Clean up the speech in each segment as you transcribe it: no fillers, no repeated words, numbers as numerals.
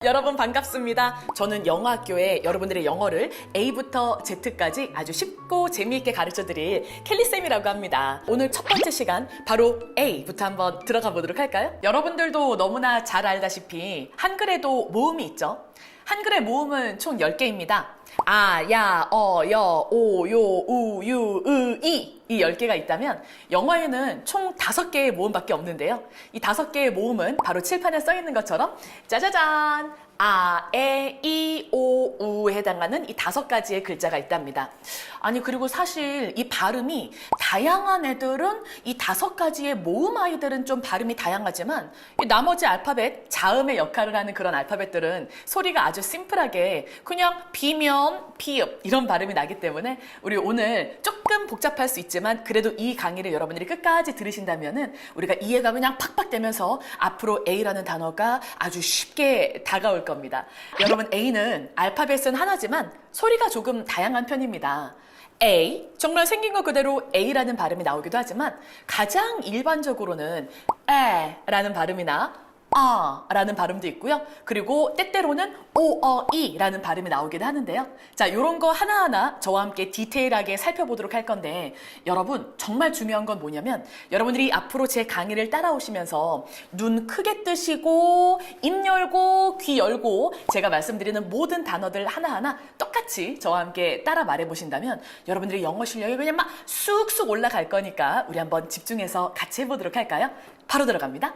여러분 반갑습니다. 저는 영어학교에 여러분들의 영어를 A부터 Z까지 아주 쉽고 재미있게 가르쳐드릴 켈리쌤이라고 합니다. 오늘 첫 번째 시간 바로 A부터 한번 들어가 보도록 할까요? 여러분들도 너무나 잘 알다시피 한글에도 모음이 있죠. 한글의 모음은 총 10개입니다. 아, 야, 어, 여, 오, 요, 우, 유, 으, 이 10개가 있다면 영어에는 총 5개의 모음밖에 없는데요. 이 5개의 모음은 바로 칠판에 써 있는 것처럼 짜자잔! 아, 에, 이, 오, 우에 해당하는 이 5가지의 글자가 있답니다. 아니, 그리고 사실 이 발음이 다양한 애들은 이 5가지의 모음 아이들은 좀 발음이 다양하지만 이 나머지 알파벳, 자음의 역할을 하는 그런 알파벳들은 소리가 아주 심플하게 그냥 비면, 피읍 이런 발음이 나기 때문에 우리 오늘 조금 복잡할 수 있지만 그래도 이 강의를 여러분들이 끝까지 들으신다면은 우리가 이해가 그냥 팍팍 되면서 앞으로 A라는 단어가 아주 쉽게 다가올 겁니다. 여러분, A는 알파벳은 하나지만 소리가 조금 다양한 편입니다. A, 정말 생긴 것 그대로 A라는 발음이 나오기도 하지만 가장 일반적으로는 에라는 발음이나 라는 발음도 있고요. 그리고 때때로는 오어이라는 발음이 나오기도 하는데요. 자, 요런 거 하나하나 저와 함께 디테일하게 살펴보도록 할 건데 여러분, 정말 중요한 건 뭐냐면 여러분들이 앞으로 제 강의를 따라오시면서 눈 크게 뜨시고 입 열고 귀 열고 제가 말씀드리는 모든 단어들 하나하나 똑같이 저와 함께 따라 말해보신다면 여러분들의 영어 실력이 그냥 막 쑥쑥 올라갈 거니까 우리 한번 집중해서 같이 해보도록 할까요? 바로 들어갑니다.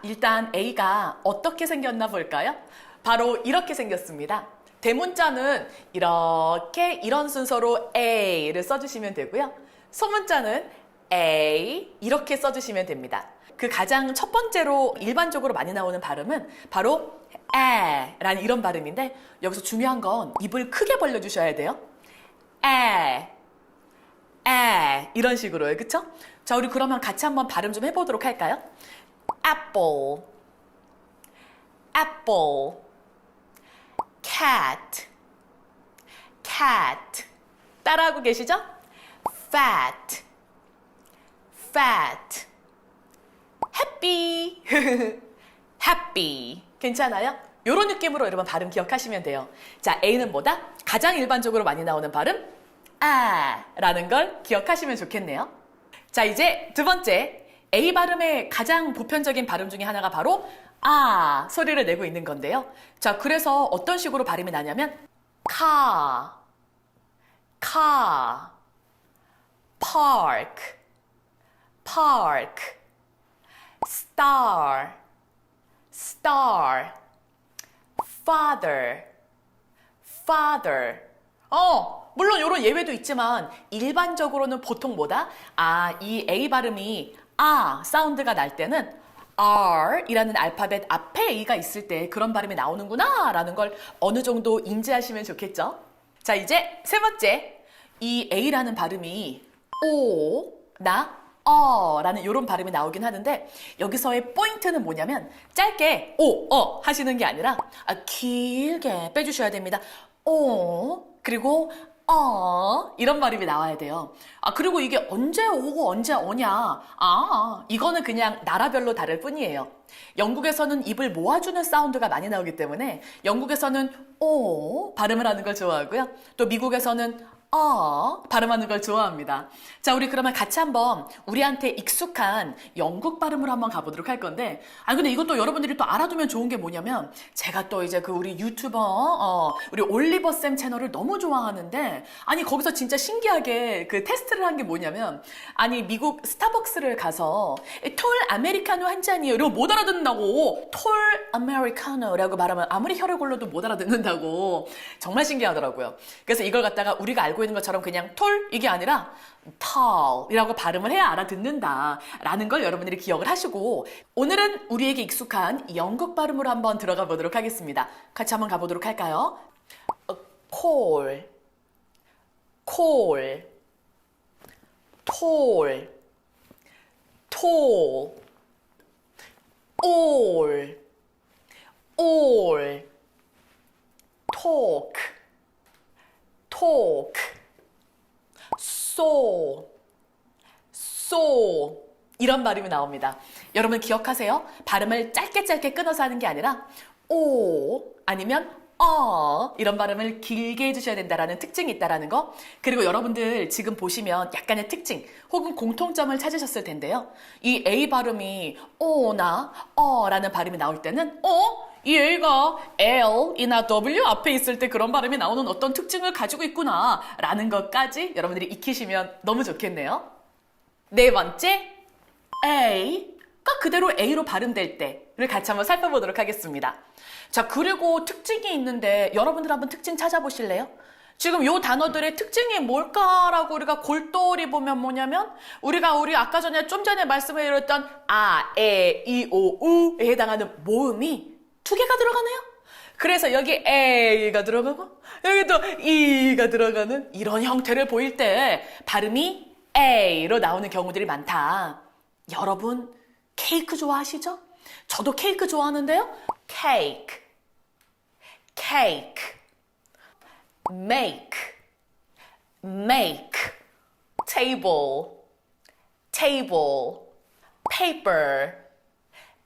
일단 A가 어떻게 생겼나 볼까요? 바로 이렇게 생겼습니다. 대문자는 이렇게 이런 순서로 A를 써주시면 되고요. 소문자는 A 이렇게 써주시면 됩니다. 그 가장 첫 번째로 일반적으로 많이 나오는 발음은 바로 에라는 이런 발음인데 여기서 중요한 건 입을 크게 벌려주셔야 돼요. 에 이런 식으로요. 그쵸? 자, 우리 그러면 같이 한번 발음 좀 해보도록 할까요? apple, apple, cat, cat. 따라하고 계시죠? fat, fat, happy, happy. 괜찮아요? 이런 느낌으로 여러분 발음 기억하시면 돼요. 자, A는 뭐다? 가장 일반적으로 많이 나오는 발음 라는 걸 기억하시면 좋겠네요. 자, 이제 두 번째. A 발음의 가장 보편적인 발음 중에 하나가 바로 소리를 내고 있는 건데요. 자, 그래서 어떤 식으로 발음이 나냐면 car, car, park, park, star, star, father, father. 물론 이런 예외도 있지만 일반적으로는 보통 뭐다? 이 A 발음이 사운드가 날 때는 R이라는 알파벳 앞에 A가 있을 때 그런 발음이 나오는구나 라는 걸 어느 정도 인지하시면 좋겠죠? 자, 이제 세 번째. 이 A라는 발음이 라는 이런 발음이 나오긴 하는데 여기서의 포인트는 뭐냐면 짧게 하시는 게 아니라 길게 빼주셔야 됩니다. 그리고 이런 발음이 나와야 돼요. 그리고 이게 언제 오고 언제 오냐. 이거는 그냥 나라별로 다를 뿐이에요. 영국에서는 입을 모아주는 사운드가 많이 나오기 때문에 영국에서는 발음을 하는 걸 좋아하고요. 또 미국에서는 발음하는 걸 좋아합니다. 자, 우리 그러면 같이 한번 우리한테 익숙한 영국 발음으로 한번 가보도록 할 건데 근데 이것도 여러분들이 또 알아두면 좋은 게 뭐냐면 제가 또 이제 그 우리 유튜버 우리 올리버 쌤 채널을 너무 좋아하는데 거기서 진짜 신기하게 그 테스트를 한 게 뭐냐면 미국 스타벅스를 가서 톨 아메리카노 한 잔이요 이러고 못 알아듣는다고 톨 아메리카노라고 말하면 아무리 혀를 골라도 못 알아듣는다고 정말 신기하더라고요. 그래서 이걸 갖다가 우리가 알고 있는 것처럼 그냥 톨 이게 아니라 tall이라고 발음을 해야 알아듣는다라는 걸 여러분들이 기억을 하시고 오늘은 우리에게 익숙한 영국 발음으로 한번 들어가 보도록 하겠습니다. 같이 한번 가보도록 할까요? call, call, tall, tall, all, all, talk, talk, so 이런 발음이 나옵니다. 여러분 기억하세요. 발음을 짧게 끊어서 하는 게 아니라 오 아니면 이런 발음을 길게 해주셔야 된다라는 특징이 있다라는 거. 그리고 여러분들 지금 보시면 약간의 특징 혹은 공통점을 찾으셨을 텐데요. 이 A 발음이 오나 라는 발음이 나올 때는 이 A가 L이나 W 앞에 있을 때 그런 발음이 나오는 어떤 특징을 가지고 있구나 라는 것까지 여러분들이 익히시면 너무 좋겠네요. 네 번째, A가 그대로 A로 발음될 때를 같이 한번 살펴보도록 하겠습니다. 자, 그리고 특징이 있는데 여러분들 한번 특징 찾아보실래요? 지금 요 단어들의 특징이 뭘까라고 우리가 골똘히 보면 뭐냐면 우리 아까 좀 전에 말씀을 드렸던 아, 에, 이, 오, 우에 해당하는 모음이 두 개가 들어가네요. 그래서 여기 A가 들어가고 여기 또 E가 들어가는 이런 형태를 보일 때 발음이 A로 나오는 경우들이 많다. 여러분 케이크 좋아하시죠? 저도 케이크 좋아하는데요. cake, cake, make, make, table, table, paper,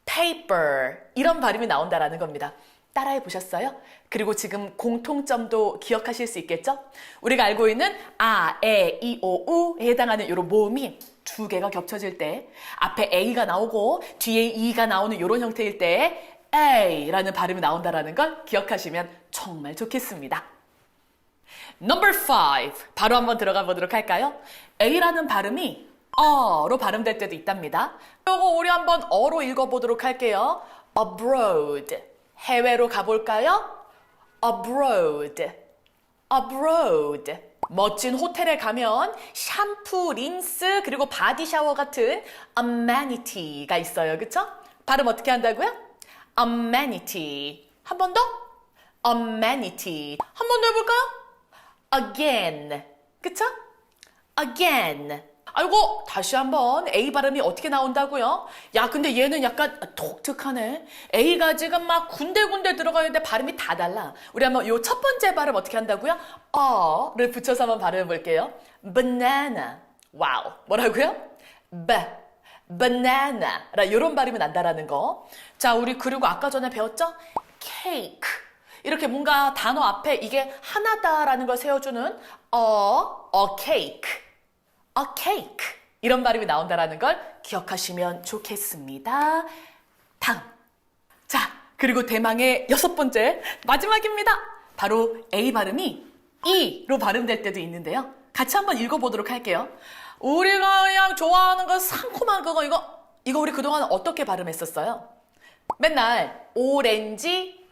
paper 이런 발음이 나온다라는 겁니다. 따라해 보셨어요? 그리고 지금 공통점도 기억하실 수 있겠죠? 우리가 알고 있는 아, 에, 이, 오, 우에 해당하는 이런 모음이 두 개가 겹쳐질 때 앞에 A가 나오고 뒤에 E가 나오는 이런 형태일 때 A라는 발음이 나온다는 걸 기억하시면 정말 좋겠습니다. Number 5 바로 한번 들어가 보도록 할까요? A라는 발음이 로 발음될 때도 있답니다. 이거 우리 한번 어로 읽어보도록 할게요. abroad 해외로 가볼까요? abroad abroad 멋진 호텔에 가면 샴푸, 린스, 그리고 바디 샤워 같은 amenity가 있어요. 그쵸? 발음 어떻게 한다고요? amenity. 한 번 더? amenity. 한 번 더 해볼까요? again. 그쵸? again. 아이고, 다시 한번 A 발음이 어떻게 나온다고요? 야, 근데 얘는 약간 독특하네. A가 지금 막 군데군데 들어가는데 발음이 다 달라. 우리 한번 요 첫 번째 발음 어떻게 한다고요? 를 붙여서 한번 발음해 볼게요. banana. 와우. 뭐라고요? banana. 이런 발음이 난다라는 거. 자, 우리 그리고 아까 전에 배웠죠? cake. 이렇게 뭔가 단어 앞에 이게 하나다라는 걸 세워주는 a cake. a cake. 이런 발음이 나온다라는 걸 기억하시면 좋겠습니다. 다음. 자, 그리고 대망의 6번째, 마지막입니다. 바로 A 발음이 E로 발음될 때도 있는데요. 같이 한번 읽어보도록 할게요. 우리가 그냥 좋아하는 거 상콤한 그거 이거 우리 그동안 어떻게 발음했었어요? 맨날 오렌지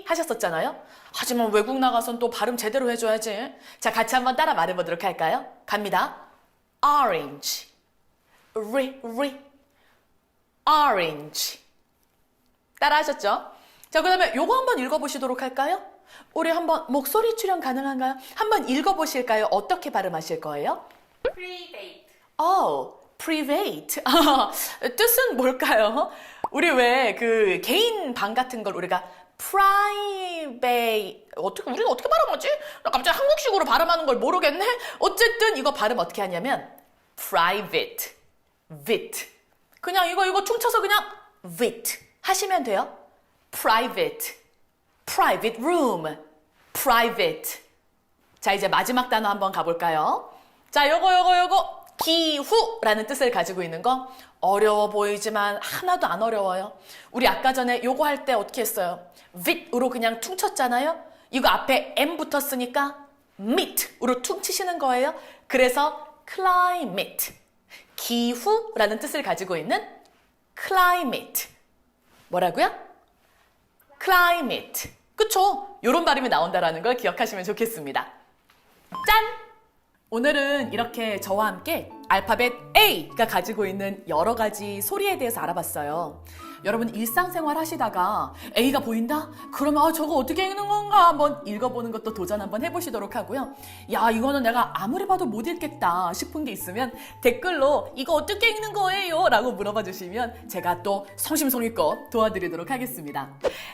하셨었잖아요. 하지만 외국 나가선 또 발음 제대로 해줘야지. 자, 같이 한번 따라 말해보도록 할까요? 갑니다. orange, orange. 따라 하셨죠? 자, 그 다음에 요거 한번 읽어보시도록 할까요? 우리 한번 목소리 출연 가능한가요? 한번 읽어보실까요? 어떻게 발음하실 거예요? private. private. 뜻은 뭘까요? 우리 왜 그 개인 방 같은 걸 우리가 private 우리가 어떻게 발음하지? 나 갑자기 한국식으로 발음하는 걸 모르겠네. 어쨌든 이거 발음 어떻게 하냐면 private, vit. 그냥 이거 퉁쳐서 그냥 vit 하시면 돼요. private, private room, private. 자, 이제 마지막 단어 한번 가볼까요? 자, 요거 기후라는 뜻을 가지고 있는 거 어려워 보이지만 하나도 안 어려워요. 우리 아까 전에 요거 할 때 어떻게 했어요? vit으로 그냥 퉁쳤잖아요. 이거 앞에 m 붙었으니까 meet으로 퉁치시는 거예요. 그래서 climate, 기후라는 뜻을 가지고 있는 climate. 뭐라고요? climate. 그쵸? 요런 발음이 나온다라는 걸 기억하시면 좋겠습니다. 짠! 오늘은 이렇게 저와 함께 알파벳 A가 가지고 있는 여러 가지 소리에 대해서 알아봤어요. 여러분 일상생활 하시다가 A가 보인다? 그러면 저거 어떻게 읽는 건가 한번 읽어보는 것도 도전 한번 해보시도록 하고요. 야, 이거는 내가 아무리 봐도 못 읽겠다 싶은 게 있으면 댓글로 이거 어떻게 읽는 거예요? 라고 물어봐 주시면 제가 또 성심성의껏 도와드리도록 하겠습니다.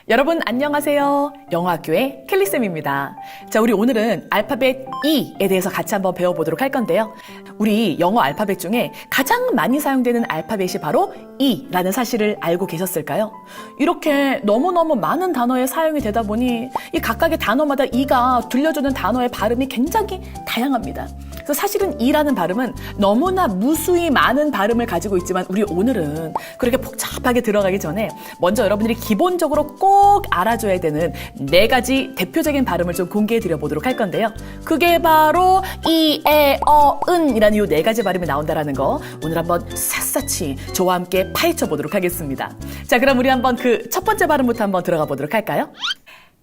여러분 안녕하세요. 영어학교의 켈리쌤입니다. 자, 우리 오늘은 알파벳 E에 대해서 같이 한번 배워보도록 할 건데요. 우리 영어 알파벳 중에 가장 많이 사용되는 알파벳이 바로 E라는 사실을 알고 계십니까? 계셨을까요? 이렇게 너무너무 많은 단어의 사용이 되다 보니 이 각각의 단어마다 이가 들려주는 단어의 발음이 굉장히 다양합니다. 그래서 사실은 이라는 발음은 너무나 무수히 많은 발음을 가지고 있지만 우리 오늘은 그렇게 복잡하게 들어가기 전에 먼저 여러분들이 기본적으로 꼭 알아줘야 되는 4가지 대표적인 발음을 좀 공개해 드려 보도록 할 건데요. 그게 바로 이, 에, 어, 은이라는 이 4가지 발음이 나온다는 거 오늘 한번 샅샅이 저와 함께 파헤쳐 보도록 하겠습니다. 자, 그럼 우리 한번 그 첫 번째 발음부터 한번 들어가 보도록 할까요?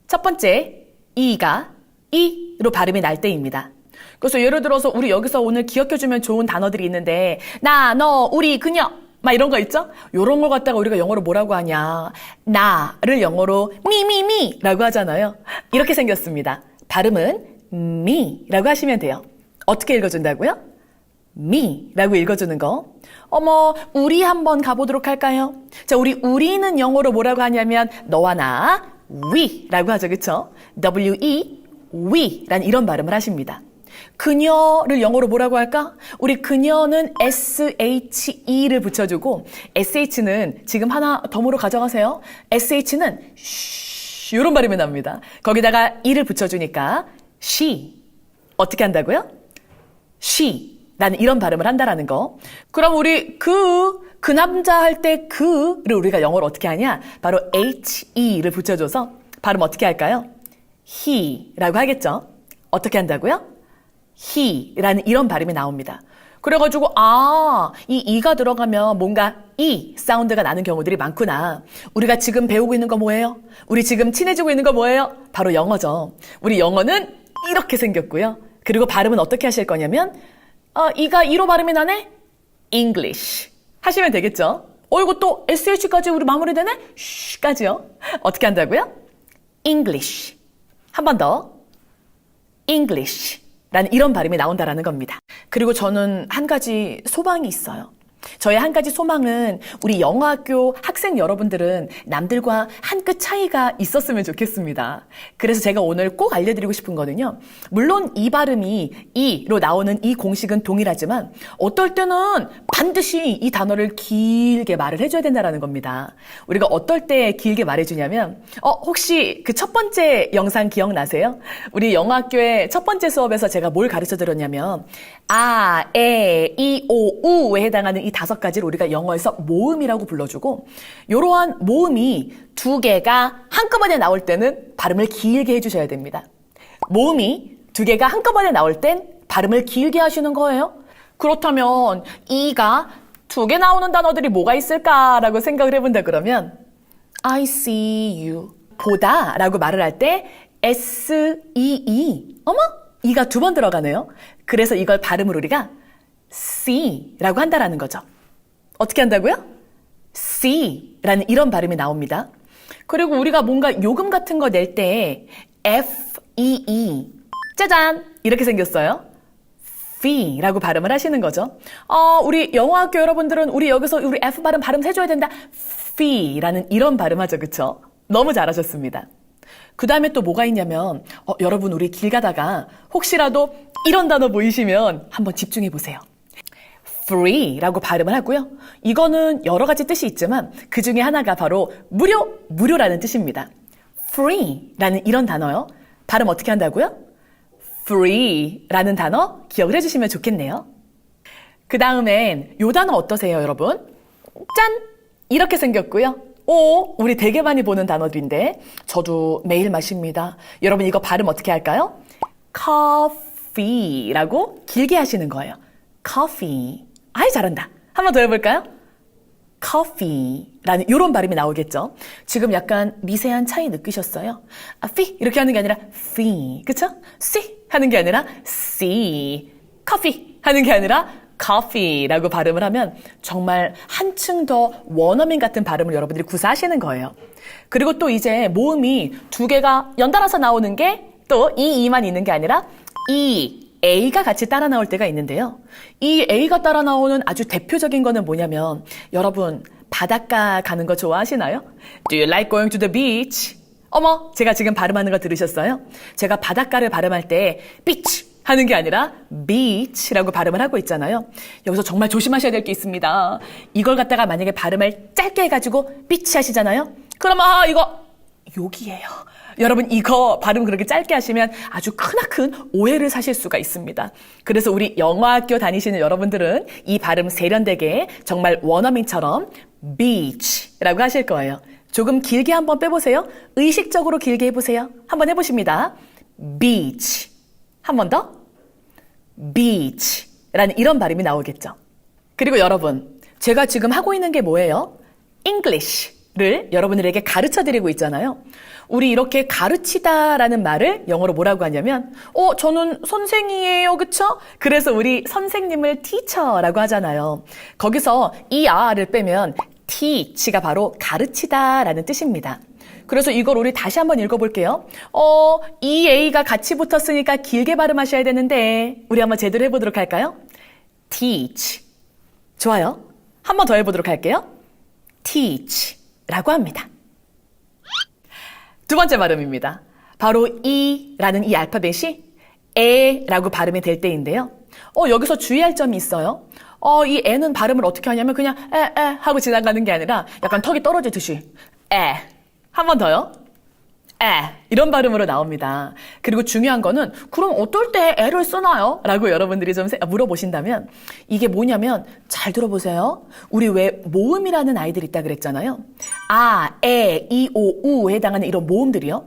첫 번째, 이가 이로 발음이 날 때입니다. 그래서 예를 들어서 우리 여기서 오늘 기억해주면 좋은 단어들이 있는데 나, 너, 우리, 그녀 막 이런 거 있죠? 이런 거 갖다가 우리가 영어로 뭐라고 하냐? 나를 영어로 미라고 하잖아요. 이렇게 생겼습니다. 발음은 미라고 하시면 돼요. 어떻게 읽어준다고요? 미라고 읽어주는 거. 어머, 우리 한번 가보도록 할까요? 자, 우리는 영어로 뭐라고 하냐면 너와 나, we라고 하죠. 그쵸? we, we라는 이런 발음을 하십니다. 그녀를 영어로 뭐라고 할까? 우리 그녀는 she를 붙여주고 sh는 지금 하나 덤으로 가져가세요. sh는 쉬 이런 발음이 납니다. 거기다가 e를 붙여주니까 she. 어떻게 한다고요? she라는 이런 발음을 한다라는 거. 그럼 우리 그 남자 할 때 그를 우리가 영어로 어떻게 하냐? 바로 he를 붙여줘서 발음 어떻게 할까요? he라고 하겠죠? 어떻게 한다고요? he라는 이런 발음이 나옵니다. 그래가지고 이 이가 들어가면 뭔가 이 사운드가 나는 경우들이 많구나. 우리가 지금 배우고 있는 거 뭐예요? 우리 지금 친해지고 있는 거 뭐예요? 바로 영어죠. 우리 영어는 이렇게 생겼고요. 그리고 발음은 어떻게 하실 거냐면 이가 이로 발음이 나네? English 하시면 되겠죠. 이거 또 sh까지 우리 마무리되네? 쉬까지요. 어떻게 한다고요? English. 한 번 더. English. 라는 이런 발음이 나온다라는 겁니다. 그리고 저는 한 가지 소망이 있어요. 저의 한 가지 소망은 우리 영어학교 학생 여러분들은 남들과 한 끗 차이가 있었으면 좋겠습니다. 그래서 제가 오늘 꼭 알려드리고 싶은 거는요. 물론 이 발음이 이로 나오는 이 공식은 동일하지만 어떨 때는 반드시 이 단어를 길게 말을 해줘야 된다는 겁니다. 우리가 어떨 때 길게 말해주냐면 혹시 그 첫 번째 영상 기억나세요? 우리 영어학교의 첫 번째 수업에서 제가 뭘 가르쳐드렸냐면 아, 에, 이, 오, 우에 해당하는 이 5가지를 우리가 영어에서 모음이라고 불러주고 이러한 모음이 2개가 한꺼번에 나올 때는 발음을 길게 해주셔야 됩니다. 모음이 2개가 한꺼번에 나올 땐 발음을 길게 하시는 거예요. 그렇다면 이가 2개 나오는 단어들이 뭐가 있을까라고 생각을 해본다 그러면 I see you 보다 라고 말을 할 때 S-E-E 어머? 이가 2번 들어가네요. 그래서 이걸 발음을 우리가 C라고 한다라는 거죠. 어떻게 한다고요? C라는 이런 발음이 나옵니다. 그리고 우리가 뭔가 요금 같은 거 낼 때 F-E-E 짜잔 이렇게 생겼어요. fee라고 발음을 하시는 거죠. 우리 영어학교 여러분들은 우리 여기서 우리 F 발음 해줘야 된다. fee라는 이런 발음하죠. 그쵸? 너무 잘하셨습니다. 그 다음에 또 뭐가 있냐면 여러분 우리 길 가다가 혹시라도 이런 단어 보이시면 한번 집중해 보세요. free라고 발음을 하고요. 이거는 여러 가지 뜻이 있지만 그 중에 하나가 바로 무료라는 뜻입니다. free라는 이런 단어요. 발음 어떻게 한다고요? free라는 단어 기억을 해주시면 좋겠네요. 그 다음엔 요 단어 어떠세요, 여러분? 짠! 이렇게 생겼고요. 우리 되게 많이 보는 단어들인데 저도 매일 마십니다. 여러분 이거 발음 어떻게 할까요? coffee라고 길게 하시는 거예요. coffee. 아이 잘한다. 한 번 더 해볼까요? coffee라는 이런 발음이 나오겠죠. 지금 약간 미세한 차이 느끼셨어요? fee 이렇게 하는 게 아니라 fee, 그쵸? c 하는 게 아니라 c, coffee 하는 게 아니라 coffee라고 발음을 하면 정말 한층 더 원어민 같은 발음을 여러분들이 구사하시는 거예요. 그리고 또 이제 모음이 2개가 연달아서 나오는 게 또 이만 있는 게 아니라 A가 같이 따라 나올 때가 있는데요. 이 A가 따라 나오는 아주 대표적인 거는 뭐냐면 여러분 바닷가 가는 거 좋아하시나요? Do you like going to the beach? 어머, 제가 지금 발음하는 거 들으셨어요? 제가 바닷가를 발음할 때 beach 하는 게 아니라 beach라고 발음을 하고 있잖아요. 여기서 정말 조심하셔야 될 게 있습니다. 이걸 갖다가 만약에 발음을 짧게 해가지고 beach 하시잖아요. 그러면 이거 욕이에요. 여러분 이거 발음 그렇게 짧게 하시면 아주 크나큰 오해를 사실 수가 있습니다. 그래서 우리 영어학교 다니시는 여러분들은 이 발음 세련되게 정말 원어민처럼 beach라고 하실 거예요. 조금 길게 한번 빼보세요. 의식적으로 길게 해보세요. 한번 해보십니다. beach. 한 번 더. beach라는 이런 발음이 나오겠죠. 그리고 여러분, 제가 지금 하고 있는 게 뭐예요? English를 여러분들에게 가르쳐드리고 있잖아요. 우리 이렇게 가르치다라는 말을 영어로 뭐라고 하냐면 저는 선생이에요. 그쵸? 그래서 우리 선생님을 teacher라고 하잖아요. 거기서 이 아를 빼면 teach가 바로 가르치다라는 뜻입니다. 그래서 이걸 우리 다시 한번 읽어볼게요. 이 A가 같이 붙었으니까 길게 발음하셔야 되는데 우리 한번 제대로 해보도록 할까요? teach. 좋아요. 한 번 더 해보도록 할게요. teach라고 합니다. 두 번째 발음입니다. 바로 E라는 이 알파벳이 에라고 발음이 될 때인데요. 여기서 주의할 점이 있어요. 이 에는 발음을 어떻게 하냐면 그냥 에 하고 지나가는 게 아니라 약간 턱이 떨어지듯이 에. 한 번 더요. 에. 이런 발음으로 나옵니다. 그리고 중요한 거는 그럼 어떨 때 에를 쓰나요? 라고 여러분들이 좀 물어보신다면 이게 뭐냐면 잘 들어보세요. 우리 왜 모음이라는 아이들이 있다 그랬잖아요. 아, 에, 이, 오, 우에 해당하는 이런 모음들이요.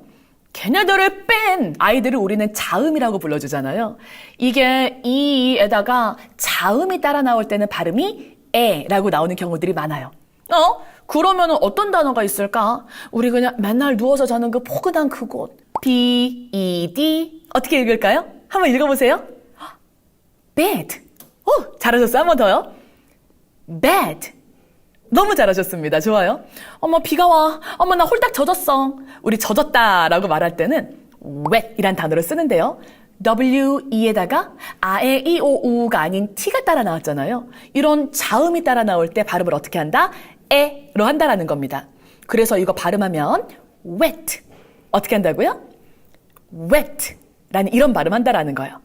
걔네들을 뺀 아이들을 우리는 자음이라고 불러주잖아요. 이게 이에다가 자음이 따라 나올 때는 발음이 에라고 나오는 경우들이 많아요. 그러면 어떤 단어가 있을까? 우리 그냥 맨날 누워서 자는 그 포근한 그곳. B-E-D. 어떻게 읽을까요? 한번 읽어보세요. bed. 잘하셨어요. 한 번 더요. bed. 너무 잘하셨습니다. 좋아요. 어머, 비가 와. 어머, 나 홀딱 젖었어. 우리 젖었다라고 말할 때는 wet 이란 단어를 쓰는데요. W-E에다가 아에, 이, 오, 우가 아닌 T가 따라 나왔잖아요. 이런 자음이 따라 나올 때 발음을 어떻게 한다? 에로 한다라는 겁니다. 그래서 이거 발음하면 wet. 어떻게 한다고요? wet라는 이런 발음 한다라는 거예요.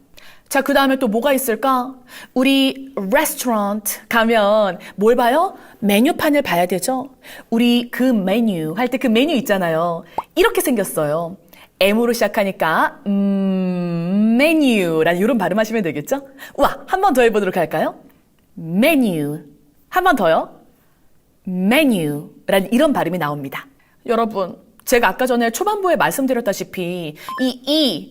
자, 그 다음에 또 뭐가 있을까? 우리 레스토랑트 가면 뭘 봐요? 메뉴판을 봐야 되죠? 우리 그 메뉴 할 때 그 메뉴 있잖아요. 이렇게 생겼어요. M으로 시작하니까 메뉴라는 이런 발음하시면 되겠죠? 우와, 한 번 더 해보도록 할까요? 메뉴. 한 번 더요. 메뉴라는 이런 발음이 나옵니다. 여러분, 제가 아까 전에 초반부에 말씀드렸다시피 이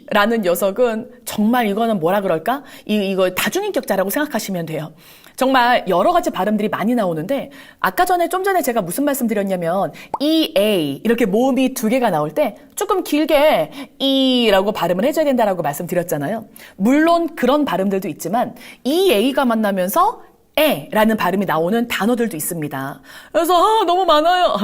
E라는 녀석은 정말 이거는 뭐라 그럴까? 이거 다중인격자라고 생각하시면 돼요. 정말 여러 가지 발음들이 많이 나오는데 아까 전에 좀 전에 제가 무슨 말씀드렸냐면 EA 이렇게 모음이 두 개가 나올 때 조금 길게 E라고 발음을 해줘야 된다라고 말씀드렸잖아요. 물론 그런 발음들도 있지만 EA가 만나면서 에라는 발음이 나오는 단어들도 있습니다. 그래서 너무 많아요.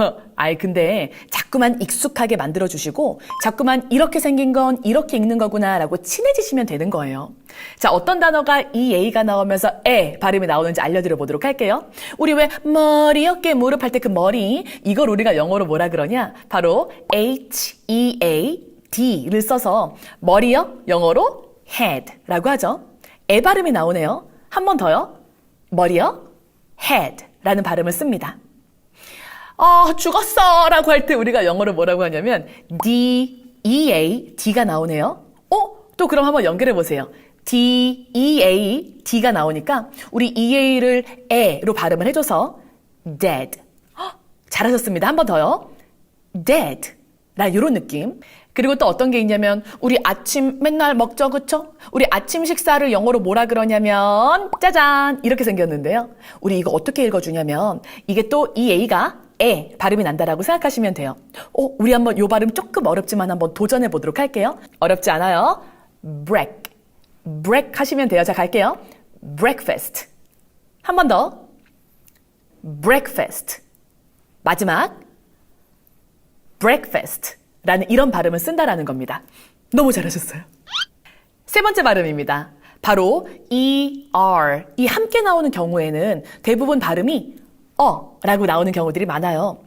근데 자꾸만 익숙하게 만들어주시고 자꾸만 이렇게 생긴 건 이렇게 읽는 거구나 라고 친해지시면 되는 거예요. 자, 어떤 단어가 이 A가 나오면서 에 발음이 나오는지 알려드려 보도록 할게요. 우리 왜 머리, 어깨, 무릎 할 때 그 머리 이걸 우리가 영어로 뭐라 그러냐? 바로 H-E-A-D를 써서 머리요? 영어로 head라고 하죠. 에 발음이 나오네요. 한 번 더요. 머리요? head라는 발음을 씁니다. 죽었어 라고 할 때 우리가 영어로 뭐라고 하냐면 D-E-A-D가 나오네요. 또 그럼 한번 연결해 보세요. D-E-A-D가 나오니까 우리 E-A를 에로 발음을 해줘서 dead. 잘하셨습니다. 한 번 더요. dead. 라는 이런 느낌. 그리고 또 어떤 게 있냐면 우리 아침 맨날 먹죠, 그쵸? 우리 아침 식사를 영어로 뭐라 그러냐면 짜잔 이렇게 생겼는데요. 우리 이거 어떻게 읽어주냐면 이게 또 이 A가 에 발음이 난다라고 생각하시면 돼요. 우리 한번 요 발음 조금 어렵지만 한번 도전해 보도록 할게요. 어렵지 않아요. break 하시면 돼요. 자, 갈게요. breakfast. 한 번 더. breakfast. 마지막. breakfast. 라는 이런 발음을 쓴다라는 겁니다. 너무 잘하셨어요. 세 번째 발음입니다. 바로 ER. 이 함께 나오는 경우에는 대부분 발음이 라고 나오는 경우들이 많아요.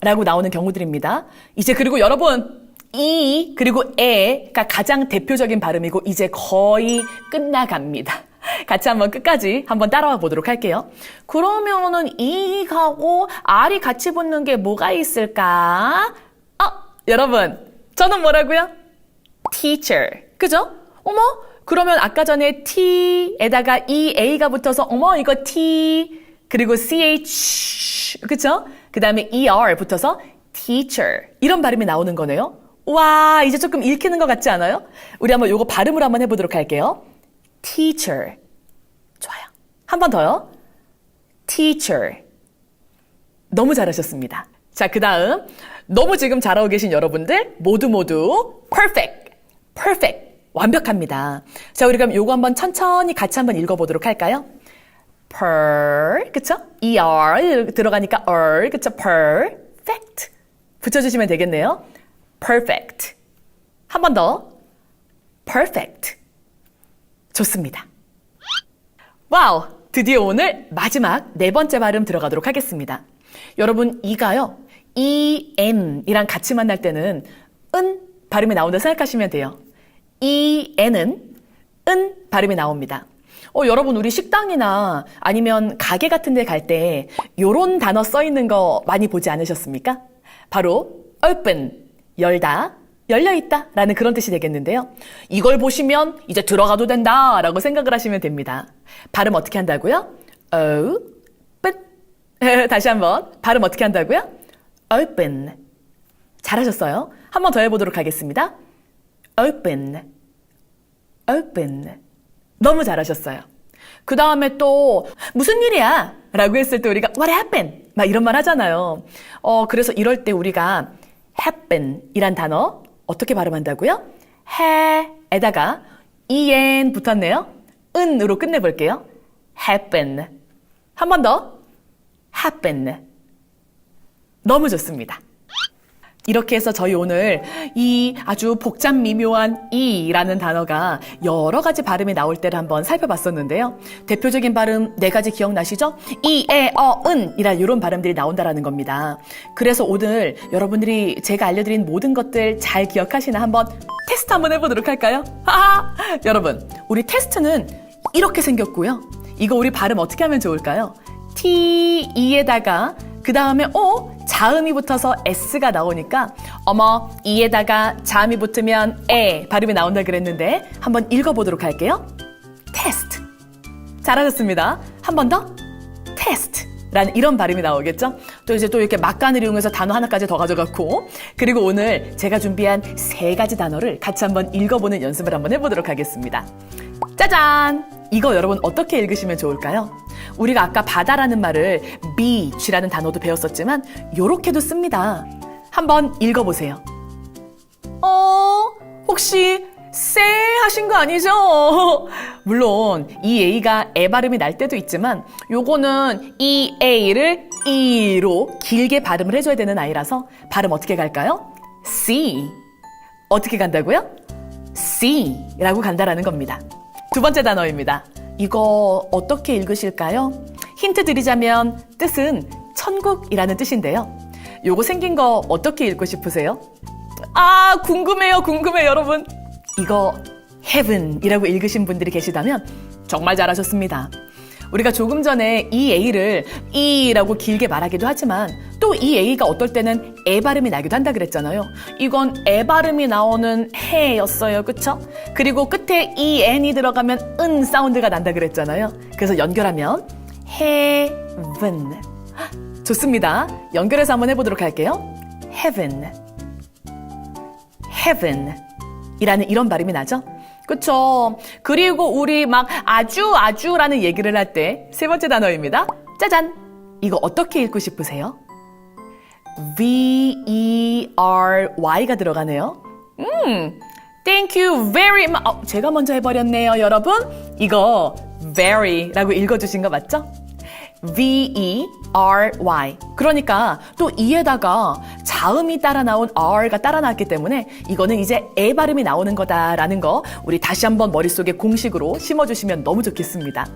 라고 나오는 경우들입니다. 이제 그리고 여러분, 이 그리고 에가 가장 대표적인 발음이고 이제 거의 끝나갑니다. 같이 한번 끝까지 한번 따라와 보도록 할게요. 그러면은 이하고 R이 같이 붙는 게 뭐가 있을까? 여러분, 저는 뭐라고요? teacher. 그죠? 어머, 그러면 아까 전에 T에다가 EA가 붙어서 어머, 이거 T 그리고 CH. 그죠? 그 다음에 ER 붙어서 teacher. 이런 발음이 나오는 거네요. 와, 이제 조금 읽히는 것 같지 않아요? 우리 한번 요거 발음으로 한번 해보도록 할게요. teacher. 좋아요. 한 번 더요. teacher. 너무 잘하셨습니다. 자, 그 다음 너무 지금 잘하고 계신 여러분들 모두 perfect. perfect. 완벽합니다. 자, 우리 그럼 요거 한번 천천히 같이 한번 읽어보도록 할까요? 그쵸? ER 들어가니까 그쵸? perfect. 붙여주시면 되겠네요. perfect. 한 번 더. perfect. 좋습니다. 와우! 드디어 오늘 마지막 네 번째 발음 들어가도록 하겠습니다. 여러분, 이가요. EN이랑 같이 만날 때는 은 발음이 나온다 생각하시면 돼요. EN은 은 발음이 나옵니다. 여러분, 우리 식당이나 아니면 가게 같은 데 갈 때 요런 단어 써 있는 거 많이 보지 않으셨습니까? 바로 open, 열다, 열려있다 라는 그런 뜻이 되겠는데요. 이걸 보시면 이제 들어가도 된다 라고 생각을 하시면 됩니다. 발음 어떻게 한다고요? open. 다시 한번 발음 어떻게 한다고요? open. 잘하셨어요. 한 번 더 해보도록 하겠습니다. open. open. 너무 잘하셨어요. 그 다음에 또 무슨 일이야? 라고 했을 때 우리가 what happened? 막 이런 말 하잖아요. 그래서 이럴 때 우리가 happen 이란 단어 어떻게 발음한다고요? 해에다가 en 붙었네요. 은으로 끝내볼게요. happen. 한 번 더. happen. 너무 좋습니다. 이렇게 해서 저희 오늘 이 아주 복잡 미묘한 이라는 단어가 여러 가지 발음이 나올 때를 한번 살펴봤었는데요. 대표적인 발음 네 가지 기억나시죠? 이, 에, 은 이란 이런 발음들이 나온다라는 겁니다. 그래서 오늘 여러분들이 제가 알려드린 모든 것들 잘 기억하시나 한번 테스트 한번 해보도록 할까요? 여러분, 우리 테스트는 이렇게 생겼고요. 이거 우리 발음 어떻게 하면 좋을까요? T-E에다가 그 다음에 자음이 붙어서 S가 나오니까 어머, E에다가 자음이 붙으면 에 발음이 나온다 그랬는데 한번 읽어보도록 할게요. 테스트. 잘하셨습니다. 한 번 더. 테스트. 라는 이런 발음이 나오겠죠? 또 이제 또 이렇게 막간을 이용해서 단어 하나까지 더 가져갔고, 그리고 오늘 제가 준비한 세 가지 단어를 같이 한번 읽어보는 연습을 한번 해보도록 하겠습니다. 짜잔! 이거 여러분 어떻게 읽으시면 좋을까요? 우리가 아까 바다라는 말을 beach라는 단어도 배웠었지만 요렇게도 씁니다. 한번 읽어보세요. 혹시 쎄 하신 거 아니죠? 물론 이 A가 에 발음이 날 때도 있지만 요거는 이 A를 E로 길게 발음을 해줘야 되는 아이라서 발음 어떻게 갈까요? C. 어떻게 간다고요? C라고 간다라는 겁니다. 두 번째 단어입니다. 이거 어떻게 읽으실까요? 힌트 드리자면 뜻은 천국이라는 뜻인데요. 요거 생긴 거 어떻게 읽고 싶으세요? 궁금해요, 여러분. 이거 heaven이라고 읽으신 분들이 계시다면 정말 잘하셨습니다. 우리가 조금 전에 이 A를 E라고 길게 말하기도 하지만 또 이 A가 어떨 때는 에 발음이 나기도 한다 그랬잖아요. 이건 에 발음이 나오는 해였어요. 그쵸? 그리고 끝에 EN이 들어가면 은 사운드가 난다 그랬잖아요. 그래서 연결하면 heaven. 좋습니다. 연결해서 한번 해보도록 할게요. heaven. heaven 이라는 이런 발음이 나죠? 그쵸? 그리고 우리 막 아주라는 얘기를 할 때 세 번째 단어입니다. 짜잔! 이거 어떻게 읽고 싶으세요? V-E-R-Y가 들어가네요. Thank you very much. 제가 먼저 해버렸네요, 여러분. 이거 very라고 읽어주신 거 맞죠? V-E-R-Y. 그러니까 또 이에다가 자음이 따라 나온 R가 따라 나왔기 때문에 이거는 이제 에 발음이 나오는 거다라는 거 우리 다시 한번 머릿속에 공식으로 심어주시면 너무 좋겠습니다.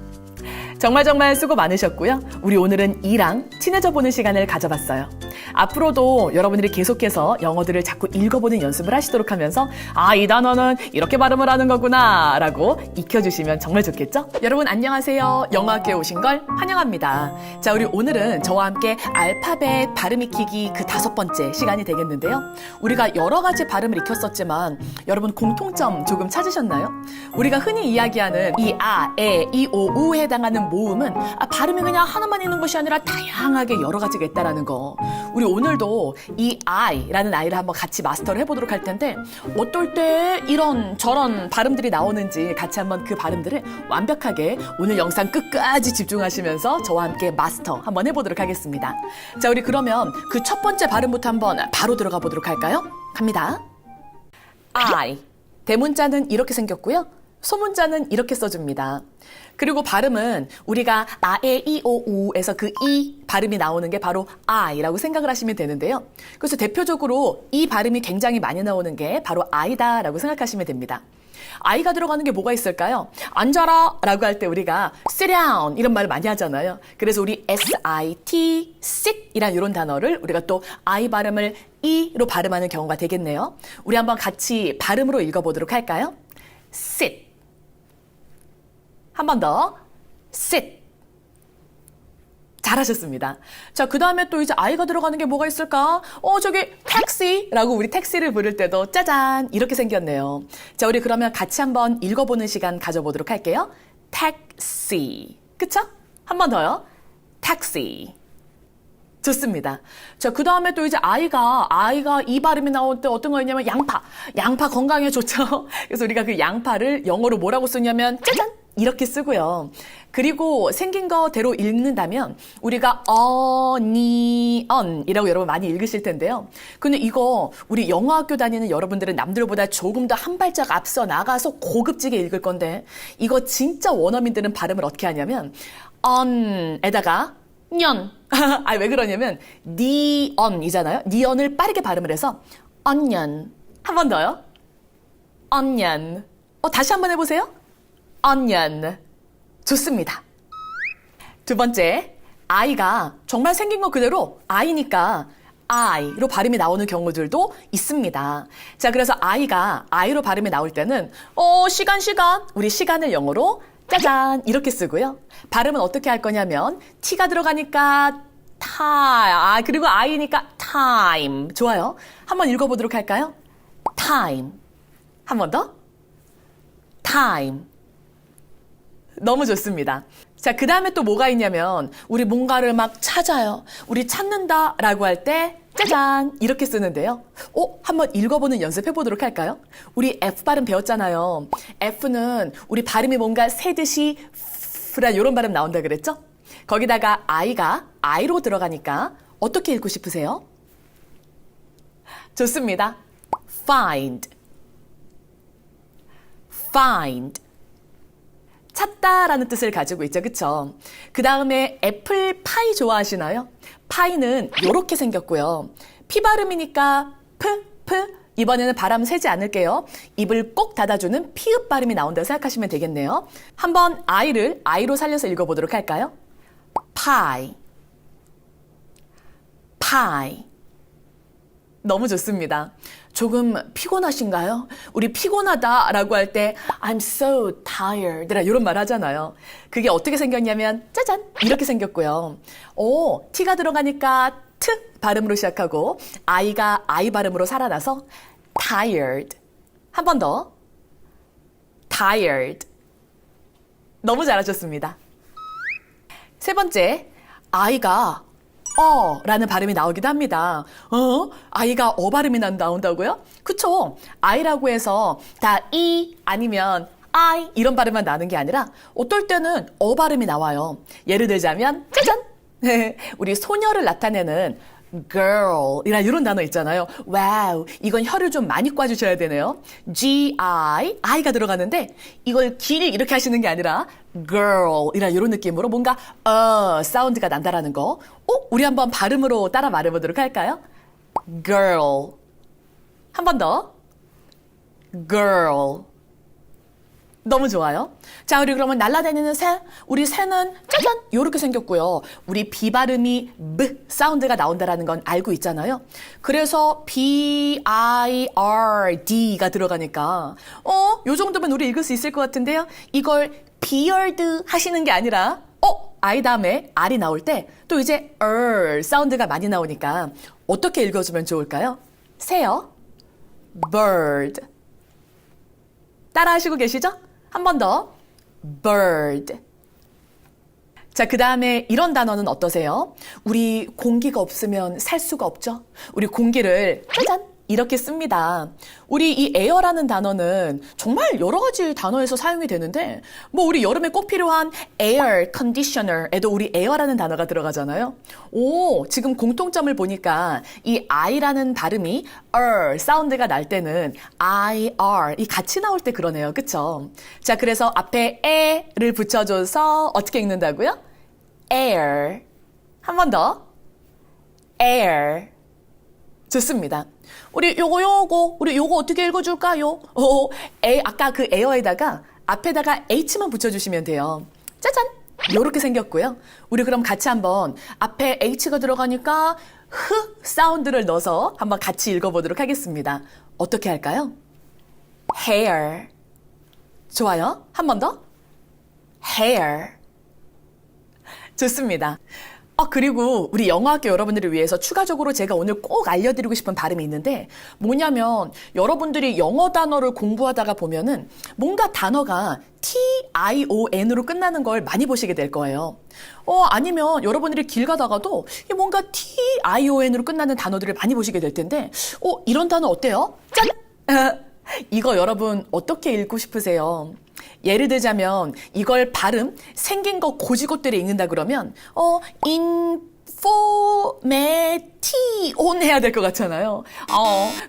정말 수고 많으셨고요. 우리 오늘은 이랑 친해져 보는 시간을 가져봤어요. 앞으로도 여러분들이 계속해서 영어들을 자꾸 읽어보는 연습을 하시도록 하면서 이 단어는 이렇게 발음을 하는 거구나 라고 익혀주시면 정말 좋겠죠? 여러분 안녕하세요. 영어학교에 오신 걸 환영합니다. 자, 우리 오늘은 저와 함께 알파벳 발음 익히기 그 5번째 시간이 되겠는데요. 우리가 여러 가지 발음을 익혔었지만 여러분 공통점 조금 찾으셨나요? 우리가 흔히 이야기하는 이 에, 이, 오, 우에 해당하는 모음은 발음이 그냥 하나만 있는 것이 아니라 다양하게 여러 가지가 있다는 거. 우리 오늘도 이 I라는 아이를 한번 같이 마스터를 해보도록 할 텐데 어떨 때 이런 저런 발음들이 나오는지 같이 한번 그 발음들을 완벽하게 오늘 영상 끝까지 집중하시면서 저와 함께 마스터 한번 해보도록 하겠습니다. 자, 우리 그러면 그 첫 번째 발음부터 한번 바로 들어가 보도록 할까요? 갑니다. I. 대문자는 이렇게 생겼고요. 소문자는 이렇게 써줍니다. 그리고 발음은 우리가 아에 이 오 우에서 그 이 발음이 나오는 게 바로 I라고 생각을 하시면 되는데요. 그래서 대표적으로 이 발음이 굉장히 많이 나오는 게 바로 I다라고 생각하시면 됩니다. I가 들어가는 게 뭐가 있을까요? 앉아라 라고 할 때 우리가 sit down 이런 말을 많이 하잖아요. 그래서 우리 sit, sit 이란 이런 단어를 우리가 또 I 발음을 E로 발음하는 경우가 되겠네요. 우리 한번 같이 발음으로 읽어보도록 할까요? sit. 한 번 더. sit. 잘하셨습니다. 자, 그 다음에 또 이제 I가 들어가는 게 뭐가 있을까? 저기 택시라고 우리 택시를 부를 때도 짜잔 이렇게 생겼네요. 자, 우리 그러면 같이 한번 읽어보는 시간 가져보도록 할게요. 택시. 그쵸? 한 번 더요. 택시. 좋습니다. 자, 그 다음에 또 이제 아이가 이 발음이 나올 때 어떤 거였냐면 양파. 양파 건강에 좋죠. 그래서 우리가 그 양파를 영어로 뭐라고 쓰냐면 짜잔! 이렇게 쓰고요. 그리고 생긴 거대로 읽는다면 우리가 이라고 여러분 많이 읽으실 텐데요. 근데 이거 우리 영어학교 다니는 여러분들은 남들보다 조금 더 한 발짝 앞서 나가서 고급지게 읽을 건데 이거 진짜 원어민들은 발음을 어떻게 하냐면 on에다가 년. 왜 그러냐면 이잖아요. 니언을 빠르게 발음을 해서 onion. 한 번 더요. onion. 다시 한번 해보세요. onion. 좋습니다. 두 번째, I가 정말 생긴 거 그대로 I니까 I로 발음이 나오는 경우들도 있습니다. 자, 그래서 I가 I로 발음이 나올 때는 시간. 우리 시간을 영어로 짜잔 이렇게 쓰고요. 발음은 어떻게 할 거냐면 T가 들어가니까 그리고 I니까 time. 좋아요. 한번 읽어보도록 할까요? time. 한 번 더. time. 너무 좋습니다. 자, 그 다음에 또 뭐가 있냐면 우리 뭔가를 막 찾아요. 우리 찾는다 라고 할 때 짜잔 이렇게 쓰는데요. 한번 읽어보는 연습해보도록 할까요? 우리 F 발음 배웠잖아요. F는 우리 발음이 뭔가 새듯이 F란 이런 발음 나온다 그랬죠? 거기다가 I가 I로 들어가니까 어떻게 읽고 싶으세요? 좋습니다. find. 찾다라는 뜻을 가지고 있죠. 그쵸? 그 다음에 애플파이 좋아하시나요? 파이는 이렇게 생겼고요. 피 발음이니까 이번에는 발음 세지 않을게요. 입을 꼭 닫아주는 피읍 발음이 나온다고 생각하시면 되겠네요. 한번 I를 I로 살려서 읽어보도록 할까요? pie. 너무 좋습니다. 조금 피곤하신가요? 우리 피곤하다라고 할 때 I'm so tired 이런 말 하잖아요. 그게 어떻게 생겼냐면 짜잔 이렇게 생겼고요. T가 들어가니까 T 발음으로 시작하고 I가 I 발음으로 살아나서 tired. 한 번 더. tired. 너무 잘하셨습니다. 세 번째, I가 라는 발음이 나오기도 합니다. 아이가 발음이 나온다고요? 그쵸? 아이라고 해서 다 이 아니면 I 이런 발음만 나는 게 아니라 어떨 때는 발음이 나와요. 예를 들자면 짜잔! 우리 소녀를 나타내는 girl 이런 단어 있잖아요. 와우, 이건 혀를 좀 많이 꽈주셔야 되네요. I가 들어가는데 이걸 길 이렇게 하시는 게 아니라 girl 이런 느낌으로 뭔가 사운드가 난다라는 거. 우리 한번 발음으로 따라 말해보도록 할까요? girl. 한 번 더. girl. 너무 좋아요. 자, 우리 그러면 날아다니는 새. 우리 새는 짜잔! 요렇게 생겼고요. 우리 B 발음이 B 사운드가 나온다라는 건 알고 있잖아요. 그래서 B-I-R-D가 들어가니까 요 정도면 우리 읽을 수 있을 것 같은데요. 이걸 beard 하시는 게 아니라 I 다음에 R이 나올 때 또 이제 사운드가 많이 나오니까 어떻게 읽어주면 좋을까요? 새요. bird. 따라 하시고 계시죠? 한 번 더. bird. 자, 그 다음에 이런 단어는 어떠세요? 우리 공기가 없으면 살 수가 없죠? 우리 공기를 짜잔! 이렇게 씁니다. 우리 이 에어라는 단어는 정말 여러 가지 단어에서 사용이 되는데 뭐 우리 여름에 꼭 필요한 에어 컨디셔너에도 우리 에어라는 단어가 들어가잖아요. 지금 공통점을 보니까 이 I라는 발음이 사운드가 날 때는 IR 이 같이 나올 때 그러네요. 그쵸? 자, 그래서 앞에 에를 붙여줘서 어떻게 읽는다고요? air. 한 번 더. air. 좋습니다. 우리 요거 어떻게 읽어줄까요? 아까 그 에어에다가 앞에다가 H만 붙여주시면 돼요. 짜잔! 요렇게 생겼고요. 우리 그럼 같이 한번 앞에 H가 들어가니까 흐 사운드를 넣어서 한번 같이 읽어보도록 하겠습니다. 어떻게 할까요? hair. 좋아요. 한 번 더. hair. 좋습니다. 그리고 우리 영어학교 여러분들을 위해서 추가적으로 제가 오늘 꼭 알려드리고 싶은 발음이 있는데 뭐냐면 여러분들이 영어 단어를 공부하다가 보면은 뭔가 단어가 T-I-O-N으로 끝나는 걸 많이 보시게 될 거예요. 아니면 여러분들이 길 가다가도 뭔가 T-I-O-N으로 끝나는 단어들을 많이 보시게 될 텐데 이런 단어 어때요? 짠! 이거 여러분 어떻게 읽고 싶으세요? 예를 들자면 이걸 발음 생긴 거 고지고대로 읽는다 그러면 인포메티온 해야 될 것 같잖아요.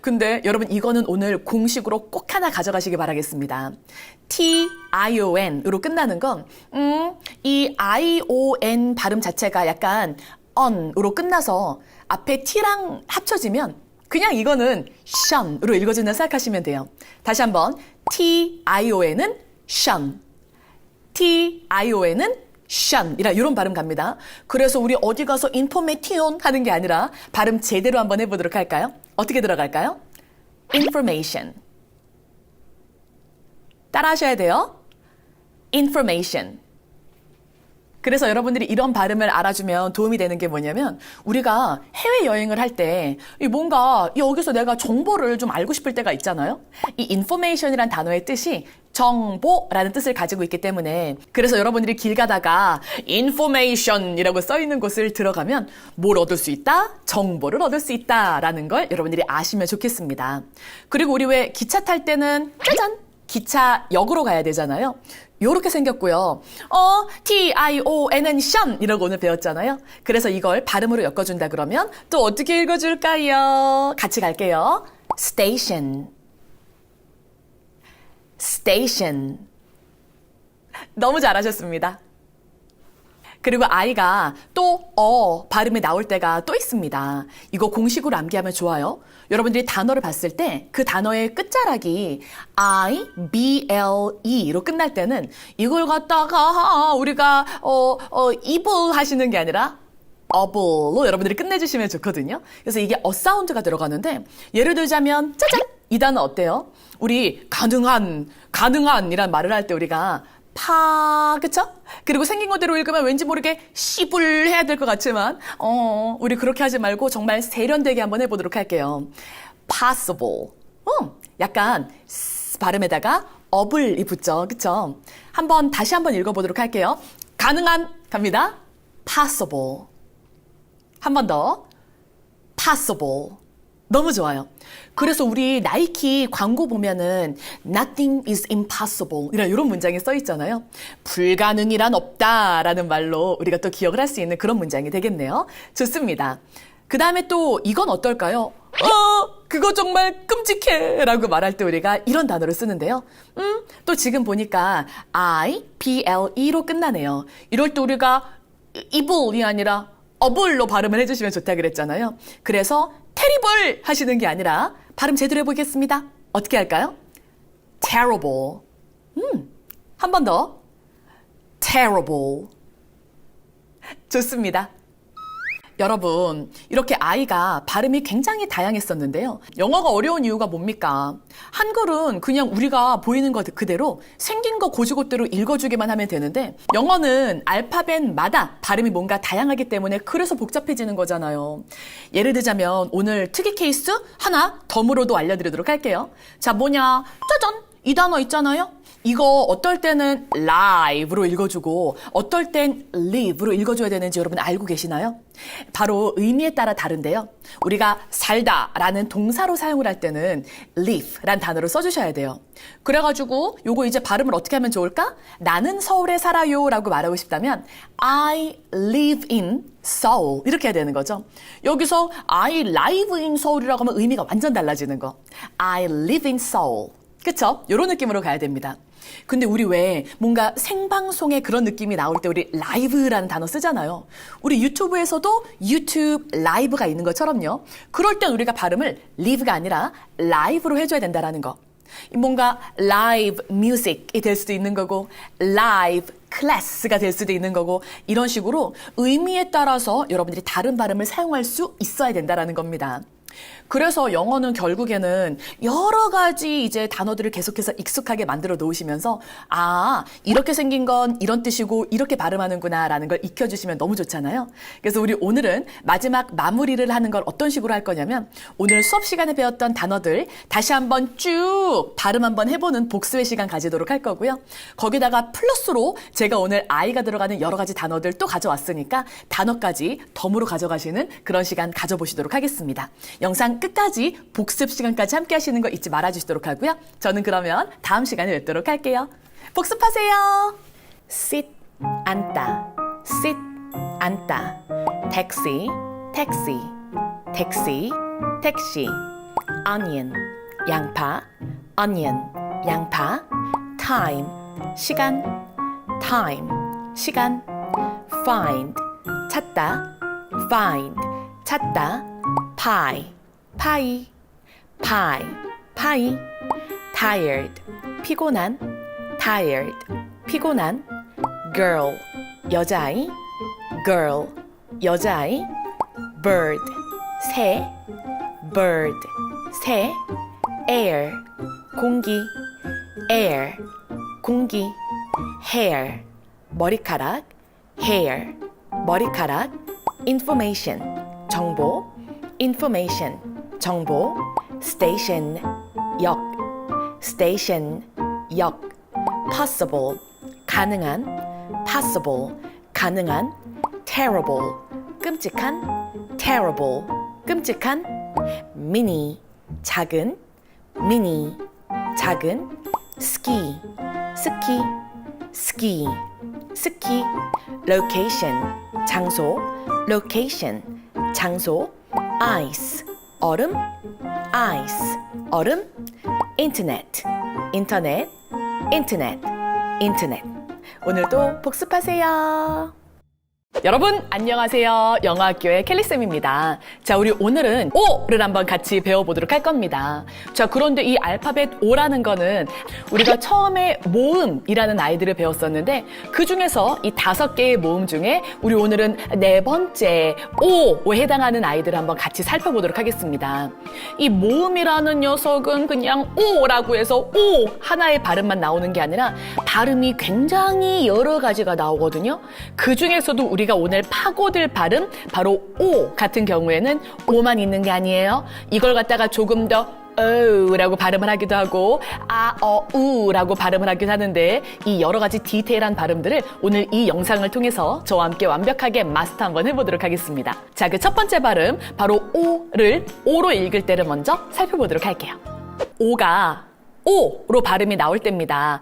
근데 여러분 이거는 오늘 공식으로 꼭 하나 가져가시기 바라겠습니다. T-I-O-N으로 끝나는 건 이 I-O-N 발음 자체가 약간 on으로 끝나서 앞에 T랑 합쳐지면 그냥 이거는 shun으로 읽어준다 생각하시면 돼요. 다시 한번 T-I-O-N은 shun, T-I-O-N은 shun 이런 발음 갑니다. 그래서 우리 어디 가서 information 하는 게 아니라 발음 제대로 한번 해보도록 할까요? 어떻게 들어갈까요? information. 따라 하셔야 돼요. information. 그래서 여러분들이 이런 발음을 알아주면 도움이 되는 게 뭐냐면 우리가 해외여행을 할 때 뭔가 여기서 내가 정보를 좀 알고 싶을 때가 있잖아요. 이 information이란 단어의 뜻이 정보라는 뜻을 가지고 있기 때문에 그래서 여러분들이 길 가다가 information이라고 써 있는 곳을 들어가면 뭘 얻을 수 있다? 정보를 얻을 수 있다라는 걸 여러분들이 아시면 좋겠습니다. 그리고 우리 왜 기차 탈 때는 짜잔! 기차역으로 가야 되잖아요. 요렇게 생겼고요. T-I-O-N은 shun 이라고 오늘 배웠잖아요. 그래서 이걸 발음으로 엮어준다 그러면 또 어떻게 읽어줄까요? 같이 갈게요. station. station. 너무 잘하셨습니다. 그리고 I가 또 발음이 나올 때가 또 있습니다. 이거 공식으로 암기하면 좋아요. 여러분들이 단어를 봤을 때 그 단어의 끝자락이 I, B, L, E로 끝날 때는 이걸 갖다가 우리가 evil 하시는 게 아니라 able로 여러분들이 끝내주시면 좋거든요. 그래서 이게 사운드가 들어가는데 예를 들자면 짜잔! 이 단어 어때요? 우리 가능한 이란 말을 할 때 우리가 그쵸? 그리고 생긴 거대로 읽으면 왠지 모르게 씨불 해야 될 것 같지만 우리 그렇게 하지 말고 정말 세련되게 한번 해보도록 할게요. possible. 약간 발음에다가 업을 붙죠. 그쵸? 다시 한번 읽어보도록 할게요. 가능한 갑니다. possible. 한 번 더. possible. 너무 좋아요. 그래서 우리 나이키 광고 보면은 nothing is impossible 이런 문장이 써 있잖아요. 불가능이란 없다라는 말로 우리가 또 기억을 할 수 있는 그런 문장이 되겠네요. 좋습니다. 그 다음에 또 이건 어떨까요? 그거 정말 끔찍해 라고 말할 때 우리가 이런 단어를 쓰는데요. 또 지금 보니까 I, B, L, E로 끝나네요. 이럴 때 우리가 evil이 아니라 어블로 발음을 해주시면 좋다 그랬잖아요. 그래서 terrible 하시는 게 아니라 발음 제대로 해보겠습니다. 어떻게 할까요? terrible. 한 번 더. terrible. 좋습니다. 여러분, 이렇게 아이가 발음이 굉장히 다양했었는데요. 영어가 어려운 이유가 뭡니까? 한글은 그냥 우리가 보이는 것 그대로 생긴 거 고지고대로 읽어주기만 하면 되는데 영어는 알파벳마다 발음이 뭔가 다양하기 때문에 그래서 복잡해지는 거잖아요. 예를 들자면 오늘 특이 케이스 하나 덤으로도 알려드리도록 할게요. 자, 뭐냐? 짜잔! 이 단어 있잖아요. 이거 어떨 때는 live로 읽어주고 어떨 땐 live로 읽어줘야 되는지 여러분 알고 계시나요? 바로 의미에 따라 다른데요. 우리가 살다라는 동사로 사용을 할 때는 live란 단어를 써주셔야 돼요. 그래가지고 요거 이제 발음을 어떻게 하면 좋을까? 나는 서울에 살아요 라고 말하고 싶다면 I live in Seoul 이렇게 해야 되는 거죠. 여기서 I live in Seoul이라고 하면 의미가 완전 달라지는 거. I live in Seoul. 그쵸? 이런 느낌으로 가야 됩니다. 근데 우리 왜 뭔가 생방송에 그런 느낌이 나올 때 우리 라이브라는 단어 쓰잖아요. 우리 유튜브에서도 유튜브 라이브가 있는 것처럼요. 그럴 땐 우리가 발음을 live가 아니라 live로 해줘야 된다는 거. 뭔가 live music이 될 수도 있는 거고 live class가 될 수도 있는 거고 이런 식으로 의미에 따라서 여러분들이 다른 발음을 사용할 수 있어야 된다는 겁니다. 그래서 영어는 결국에는 여러 가지 이제 단어들을 계속해서 익숙하게 만들어 놓으시면서 아, 이렇게 생긴 건 이런 뜻이고 이렇게 발음하는구나 라는 걸 익혀주시면 너무 좋잖아요. 그래서 우리 오늘은 마지막 마무리를 하는 걸 어떤 식으로 할 거냐면 오늘 수업 시간에 배웠던 단어들 다시 한번 쭉 발음 한번 해보는 복습의 시간 가지도록 할 거고요. 거기다가 플러스로 제가 오늘 I가 들어가는 여러 가지 단어들 또 가져왔으니까 단어까지 덤으로 가져가시는 그런 시간 가져보시도록 하겠습니다. 영상 끝까지 복습 시간까지 함께 하시는 거 잊지 말아주시도록 하고요. 저는 그러면 다음 시간에 뵙도록 할게요. 복습하세요. sit, 앉다. sit, 앉다. taxi, taxi. taxi, 택시. onion, 양파. onion, 양파. time, 시간. time, 시간. find, 찾다. find, 찾다. pie, 파이, 파이, 파이, tired, 피곤한, tired, 피곤한, girl, 여자아이, girl, 여자아이, bird, 새, bird, 새, air, 공기, air, 공기, hair, 머리카락, hair, 머리카락, information, 정보, information, 정보, station, 역, station, 역, possible, 가능한, possible, 가능한, terrible, 끔찍한, terrible, 끔찍한, mini, 작은, mini, 작은, ski, 스키, ski, 스키, location, 장소, location, 장소, ice, 얼음, ice, 얼음, internet, 인터넷, 인터넷, 인터넷. 오늘도 복습하세요. 여러분 안녕하세요. 영어학교의 켈리쌤입니다. 자, 우리 오늘은 O를 한번 같이 배워보도록 할 겁니다. 자, 그런데 이 알파벳 O라는 거는 우리가 처음에 모음이라는 아이들을 배웠었는데 그 중에서 이 5개의 모음 중에 우리 오늘은 4번째 O에 해당하는 아이들을 한번 같이 살펴보도록 하겠습니다. 이 모음이라는 녀석은 그냥 O라고 해서 O 하나의 발음만 나오는 게 아니라 발음이 굉장히 여러 가지가 나오거든요. 그 중에서도 우리가 오늘 파고들 발음 바로 O 같은 경우에는 O만 있는 게 아니에요. 이걸 갖다가 조금 더 라고 발음을 하기도 하고 우라고 발음을 하기도 하는데 이 여러 가지 디테일한 발음들을 오늘 이 영상을 통해서 저와 함께 완벽하게 마스터 한번 해보도록 하겠습니다. 자, 그 첫 번째 발음 바로 O를 O로 읽을 때를 먼저 살펴보도록 할게요. O가 O로 발음이 나올 때입니다.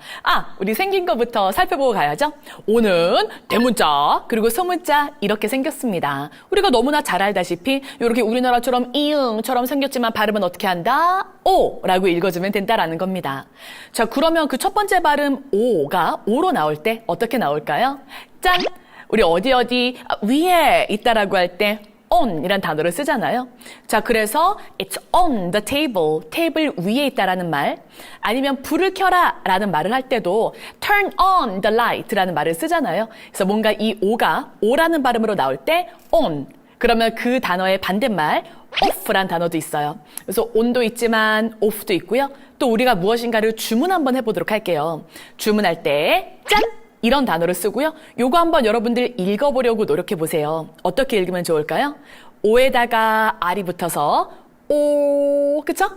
우리 생긴 것부터 살펴보고 가야죠. O는 대문자 그리고 소문자 이렇게 생겼습니다. 우리가 너무나 잘 알다시피 이렇게 우리나라처럼 이응처럼 생겼지만 발음은 어떻게 한다? O라고 읽어주면 된다라는 겁니다. 자, 그러면 그 첫 번째 발음 O가 O로 나올 때 어떻게 나올까요? 짠! 우리 어디 위에 있다라고 할 때 on 이란 단어를 쓰잖아요. 자, 그래서 it's on the table, 테이블 위에 있다라는 말, 아니면 불을 켜라 라는 말을 할 때도 turn on the light 라는 말을 쓰잖아요. 그래서 뭔가 이 o가 o라는 발음으로 나올 때 on, 그러면 그 단어의 반대말 off란 단어도 있어요. 그래서 on도 있지만 off도 있고요. 또 우리가 무엇인가를 주문 한번 해보도록 할게요. 주문할 때 짠! 이런 단어를 쓰고요. 요거 한번 여러분들 읽어보려고 노력해보세요. 어떻게 읽으면 좋을까요? 오에다가 R이 붙어서 오, 그쵸?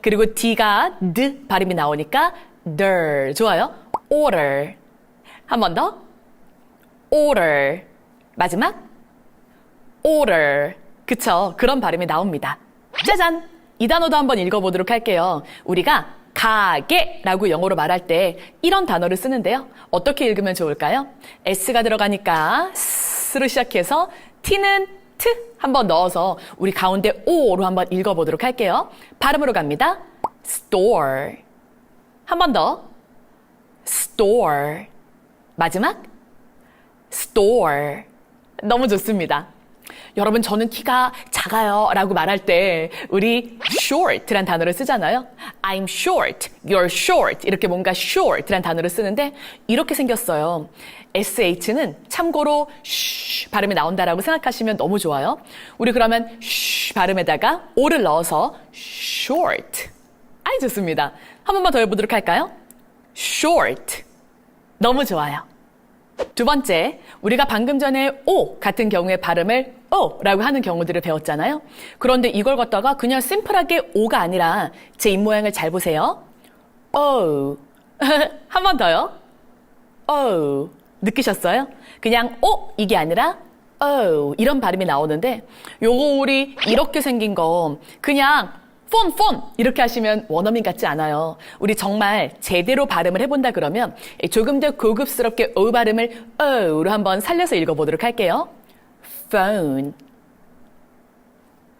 그리고 D가 D 발음이 나오니까 들. 좋아요. order. 한 번 더. order. 마지막. order. 그쵸? 그런 발음이 나옵니다. 짜잔! 이 단어도 한번 읽어보도록 할게요. 우리가 가게라고 영어로 말할 때 이런 단어를 쓰는데요. 어떻게 읽으면 좋을까요? S가 들어가니까 S로 시작해서 T는 T 한번 넣어서 우리 가운데 O로 한번 읽어보도록 할게요. 발음으로 갑니다. store. 한 번 더. store. 마지막. store. 너무 좋습니다. 여러분, 저는 키가 작아요 라고 말할 때 우리 short란 단어를 쓰잖아요. I'm short, you're short 이렇게 뭔가 short란 단어를 쓰는데 이렇게 생겼어요. sh는 참고로 쉬 발음이 나온다라고 생각하시면 너무 좋아요. 우리 그러면 쉬 발음에다가 o를 넣어서 short. 아이, 좋습니다. 한 번만 더 해보도록 할까요? short. 너무 좋아요. 두 번째, 우리가 방금 전에 O 같은 경우의 발음을 O라고 하는 경우들을 배웠잖아요. 그런데 이걸 갖다가 그냥 심플하게 O가 아니라 제 입모양을 잘 보세요. O. 한 번 더요. O. 느끼셨어요? 그냥 O 이게 아니라 O 이런 발음이 나오는데 요거 우리 이렇게 생긴 거 그냥 폰 이렇게 하시면 원어민 같지 않아요. 우리 정말 제대로 발음을 해본다 그러면 조금 더 고급스럽게 O 발음을 O로 한번 살려서 읽어보도록 할게요. phone.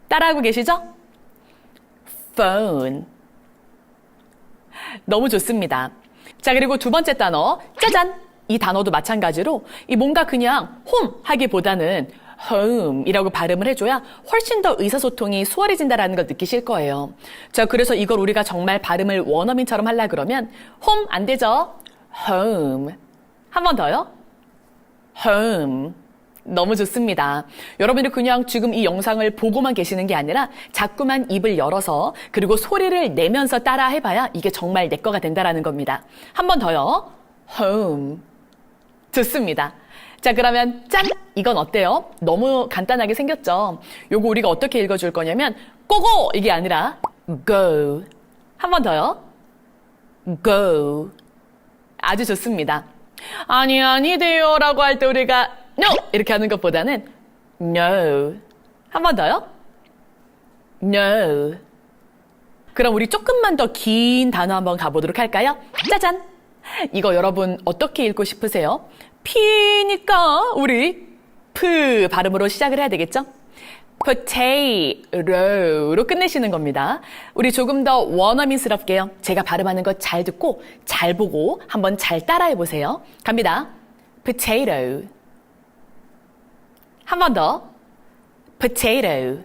따라하고 계시죠? phone. 너무 좋습니다. 자, 그리고 두 번째 단어, 짜잔! 이 단어도 마찬가지로 이 뭔가 그냥 home 하기보다는 home이라고 발음을 해줘야 훨씬 더 의사소통이 수월해진다는 걸 느끼실 거예요. 자, 그래서 이걸 우리가 정말 발음을 원어민처럼 하려 그러면 home 안 되죠? home. 한 번 더요. home. 너무 좋습니다. 여러분이 그냥 지금 이 영상을 보고만 계시는 게 아니라 자꾸만 입을 열어서 그리고 소리를 내면서 따라 해봐야 이게 정말 내 거가 된다는 겁니다. 한 번 더요. home. 좋습니다. 자, 그러면 짠! 이건 어때요? 너무 간단하게 생겼죠? 요거 우리가 어떻게 읽어줄 거냐면 고고! 이게 아니라 go. 한 번 더요. go. 아주 좋습니다. 아니 돼요 라고 할 때 우리가 no! 이렇게 하는 것보다는 no. 한 번 더요. no. 그럼 우리 조금만 더 긴 단어 한번 가보도록 할까요? 짜잔! 이거 여러분 어떻게 읽고 싶으세요? 피니까 우리 프 발음으로 시작을 해야 되겠죠? potato로 끝내시는 겁니다. 우리 조금 더 원어민스럽게요. 제가 발음하는 거 잘 듣고 잘 보고 한번 잘 따라해 보세요. 갑니다. potato. 한 번 더. potato.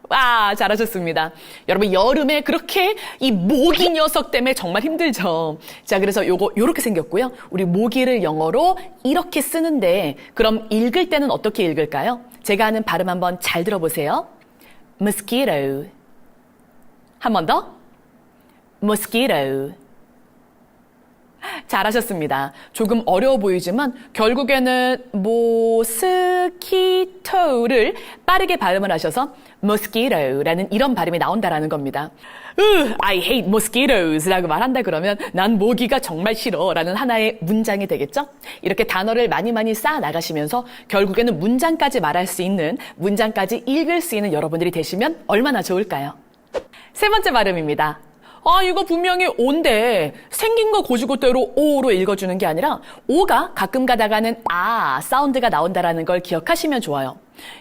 와, 잘하셨습니다. 여러분, 여름에 그렇게 이 모기 녀석 때문에 정말 힘들죠. 자, 그래서 요렇게 생겼고요. 우리 모기를 영어로 이렇게 쓰는데 그럼 읽을 때는 어떻게 읽을까요? 제가 하는 발음 한번 잘 들어보세요. mosquito. 한 번 더. mosquito. 잘하셨습니다. 조금 어려워 보이지만 결국에는 모스키토를 빠르게 발음을 하셔서 mosquito라는 이런 발음이 나온다라는 겁니다. I hate mosquitoes 라고 말한다 그러면 난 모기가 정말 싫어 라는 하나의 문장이 되겠죠? 이렇게 단어를 많이 쌓아 나가시면서 결국에는 문장까지 말할 수 있는, 문장까지 읽을 수 있는 여러분들이 되시면 얼마나 좋을까요? 세 번째 발음입니다. 아, 이거 분명히 오인데 생긴 거 고지고대로 오로 읽어주는 게 아니라 오가 가끔 가다가는 아 사운드가 나온다라는 걸 기억하시면 좋아요.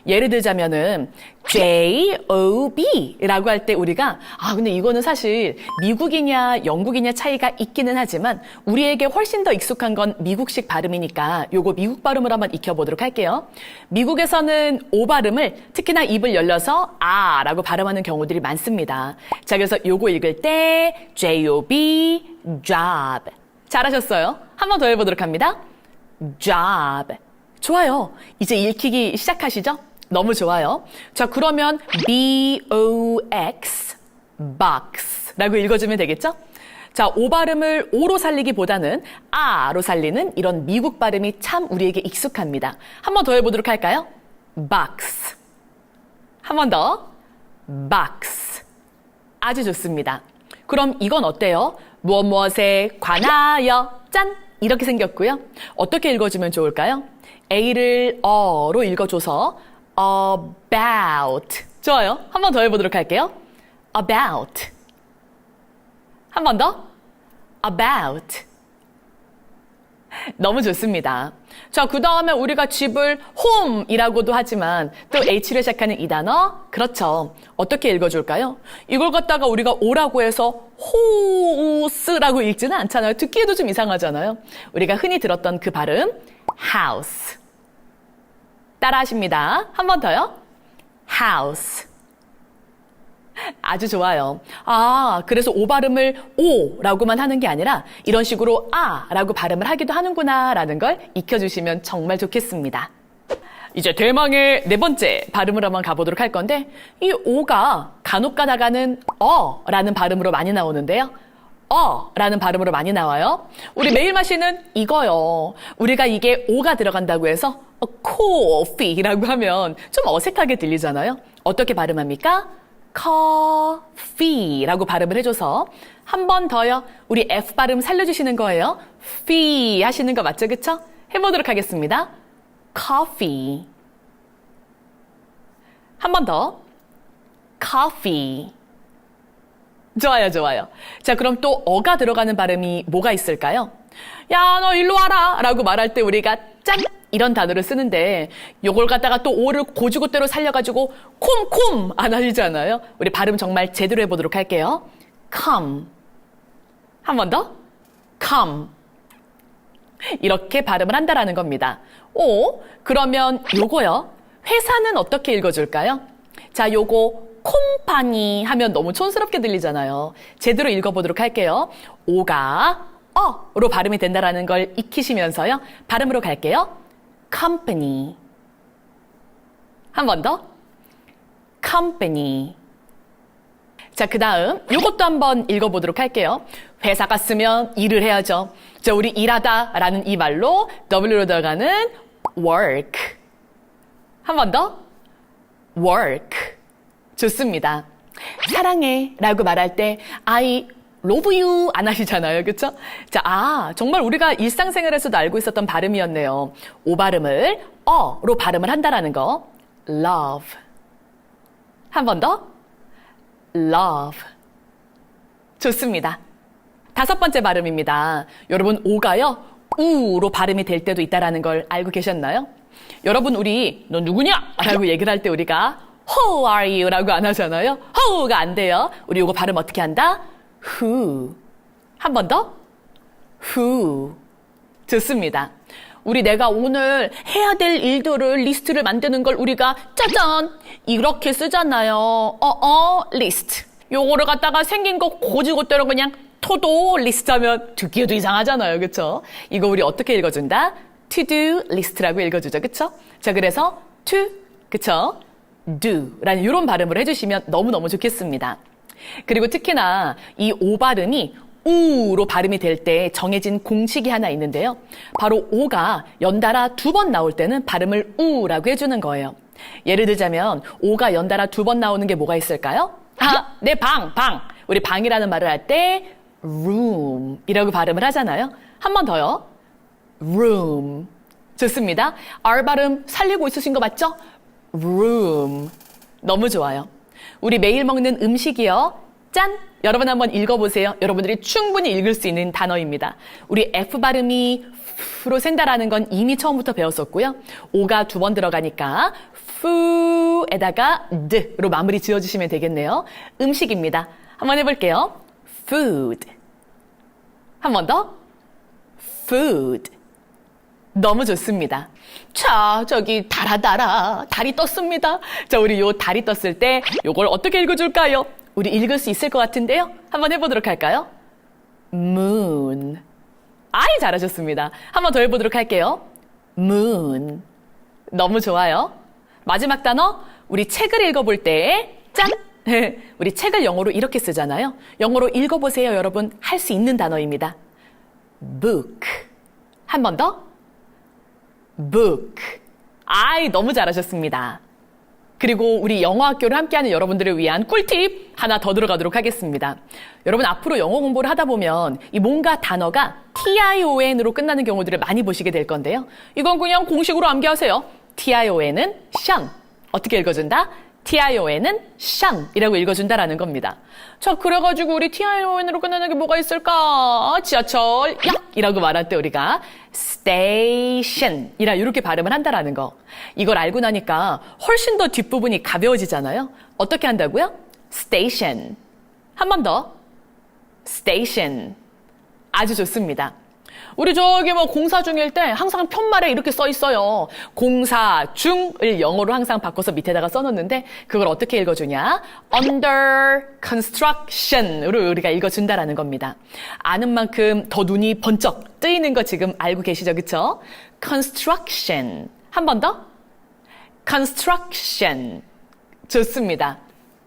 예를 들자면은 JOB라고 할 때 우리가 근데 이거는 사실 미국이냐 영국이냐 차이가 있기는 하지만 우리에게 훨씬 더 익숙한 건 미국식 발음이니까 요거 미국 발음을 한번 익혀보도록 할게요. 미국에서는 O 발음을 특히나 입을 열려서 라고 발음하는 경우들이 많습니다. 자, 그래서 요거 읽을 때 JOB, job. 잘하셨어요. 한 번 더 해보도록 합니다. job. 좋아요. 이제 읽히기 시작하시죠? 너무 좋아요. 자, 그러면 BOX, box 라고 읽어주면 되겠죠? 자, O 발음을 O로 살리기보다는 아로 살리는 이런 미국 발음이 참 우리에게 익숙합니다. 한 번 더 해보도록 할까요? box. 한 번 더. box. 아주 좋습니다. 그럼 이건 어때요? 무엇에 관하여 짠! 이렇게 생겼고요. 어떻게 읽어주면 좋을까요? A를 어로 읽어줘서 about. 좋아요. 한 번 더 해보도록 할게요. about. 한 번 더. about. 너무 좋습니다. 자, 그 다음에 우리가 집을 home이라고도 하지만 또 H를 시작하는 이 단어, 그렇죠. 어떻게 읽어줄까요? 이걸 갖다가 우리가 오라고 해서 house라고 읽지는 않잖아요. 듣기에도 좀 이상하잖아요. 우리가 흔히 들었던 그 발음, house. 따라하십니다. 한 번 더요. house. 아주 좋아요. 그래서 O 발음을 O라고만 하는 게 아니라 이런 식으로 라고 발음을 하기도 하는구나라는 걸 익혀주시면 정말 좋겠습니다. 이제 대망의 네 번째 발음을 한번 가보도록 할 건데 이 O가 간혹 가다가는 라는 발음으로 많이 나오는데요. 라는 발음으로 많이 나와요. 우리 매일 마시는 이거요. 우리가 이게 O가 들어간다고 해서 coffee라고 하면 좀 어색하게 들리잖아요. 어떻게 발음합니까? coffee라고 발음을 해줘서 한 번 더요. 우리 F 발음 살려주시는 거예요. fee 하시는 거 맞죠? 그쵸? 해보도록 하겠습니다. coffee. 한 번 더. coffee. 좋아요, 좋아요. 자, 그럼 또 어가 들어가는 발음이 뭐가 있을까요? 야, 너 일로 와라 라고 말할 때 우리가 짠! 이런 단어를 쓰는데 요걸 갖다가 또 오를 고주고대로 살려가지고 콤콤 안 하시잖아요. 우리 발음 정말 제대로 해보도록 할게요. come. 한 번 더. come. 이렇게 발음을 한다라는 겁니다. 그러면 요거요. 회사는 어떻게 읽어줄까요? 자, 요거 콤파니 하면 너무 촌스럽게 들리잖아요. 제대로 읽어보도록 할게요. 오가 어로 발음이 된다라는 걸 익히시면서요. 발음으로 갈게요. company. 한 번 더. company. 자, 그 다음 이것도 한번 읽어보도록 할게요. 회사 갔으면 일을 해야죠. 자, 우리 일하다라는 이 말로 W로 들어가는 work. 한 번 더. work. 좋습니다. 사랑해 라고 말할 때 I love you 안 하시잖아요. 그쵸? 자, 정말 우리가 일상생활에서도 알고 있었던 발음이었네요. O 발음을 어로 발음을 한다라는 거. love. 한 번 더. love. 좋습니다. 다섯 번째 발음입니다. 여러분, O가요. 우로 발음이 될 때도 있다라는 걸 알고 계셨나요? 여러분, 우리 너 누구냐? 라고 얘기를 할 때 우리가 Who are you? 라고 안 하잖아요. Who가 안 돼요. 우리 이거 발음 어떻게 한다? Who. 한 번 더. Who. 좋습니다. 우리 내가 오늘 해야 될 일들을 리스트를 만드는 걸 우리가 짜잔 이렇게 쓰잖아요. 리스트. 요거를 갖다가 생긴 거 고지고대로 그냥 to-do 리스트 하면 듣기에도 이상하잖아요. 그쵸? 이거 우리 어떻게 읽어준다? to-do 리스트라고 읽어주죠. 그쵸? 자, 그래서 to, 그쵸? do 라는 이런 발음을 해주시면 너무너무 좋겠습니다. 그리고 특히나 이 O 발음이 우로 발음이 될 때 정해진 공식이 하나 있는데요. 바로 O가 연달아 두 번 나올 때는 발음을 우라고 해주는 거예요. 예를 들자면 O가 연달아 두 번 나오는 게 뭐가 있을까요? 내 방. 우리 방이라는 말을 할 때 room 이라고 발음을 하잖아요. 한 번 더요. room. 좋습니다. R 발음 살리고 있으신 거 맞죠? room. 너무 좋아요. 우리 매일 먹는 음식이요. 짠! 여러분 한번 읽어보세요. 여러분들이 충분히 읽을 수 있는 단어입니다. 우리 F 발음이 F로 센다라는 건 이미 처음부터 배웠었고요. O가 2번 들어가니까 F에다가 D로 마무리 지어주시면 되겠네요. 음식입니다. 한번 해볼게요. Food. 한 번 더. Food. 너무 좋습니다. 자, 저기 달아 달이 떴습니다. 자, 우리 요 달이 떴을 때 요걸 어떻게 읽어줄까요? 우리 읽을 수 있을 것 같은데요. 한번 해보도록 할까요? Moon. 아이, 잘하셨습니다. 한번 더 해보도록 할게요. Moon. 너무 좋아요. 마지막 단어, 우리 책을 읽어볼 때 짠! 우리 책을 영어로 이렇게 쓰잖아요. 영어로 읽어보세요, 여러분. 할 수 있는 단어입니다. Book. 한 번 더. Book. 아이, 너무 잘하셨습니다. 그리고 우리 영어학교를 함께하는 여러분들을 위한 꿀팁 하나 더 들어가도록 하겠습니다. 여러분 앞으로 영어 공부를 하다 보면 이 뭔가 단어가 TION으로 끝나는 경우들을 많이 보시게 될 건데요. 이건 그냥 공식으로 암기하세요. TION은 션. 어떻게 읽어준다? TION은 션이라고 읽어준다라는 겁니다. 자, 그래가지고 우리 TION으로 끝나는 게 뭐가 있을까? 지하철, 역이라고 말할 때 우리가 station이라 이렇게 발음을 한다라는 거. 이걸 알고 나니까 훨씬 더 뒷부분이 가벼워지잖아요. 어떻게 한다고요? station. 한 번 더. station. 아주 좋습니다. 우리 저기 뭐 공사 중일 때 항상 편말에 이렇게 써 있어요. 공사 중을 영어로 항상 바꿔서 밑에다가 써놓는데 그걸 어떻게 읽어주냐? under construction으로 우리가 읽어준다라는 겁니다. 아는 만큼 더 눈이 번쩍 뜨이는 거 지금 알고 계시죠? 그쵸? construction. 한 번 더. construction. 좋습니다.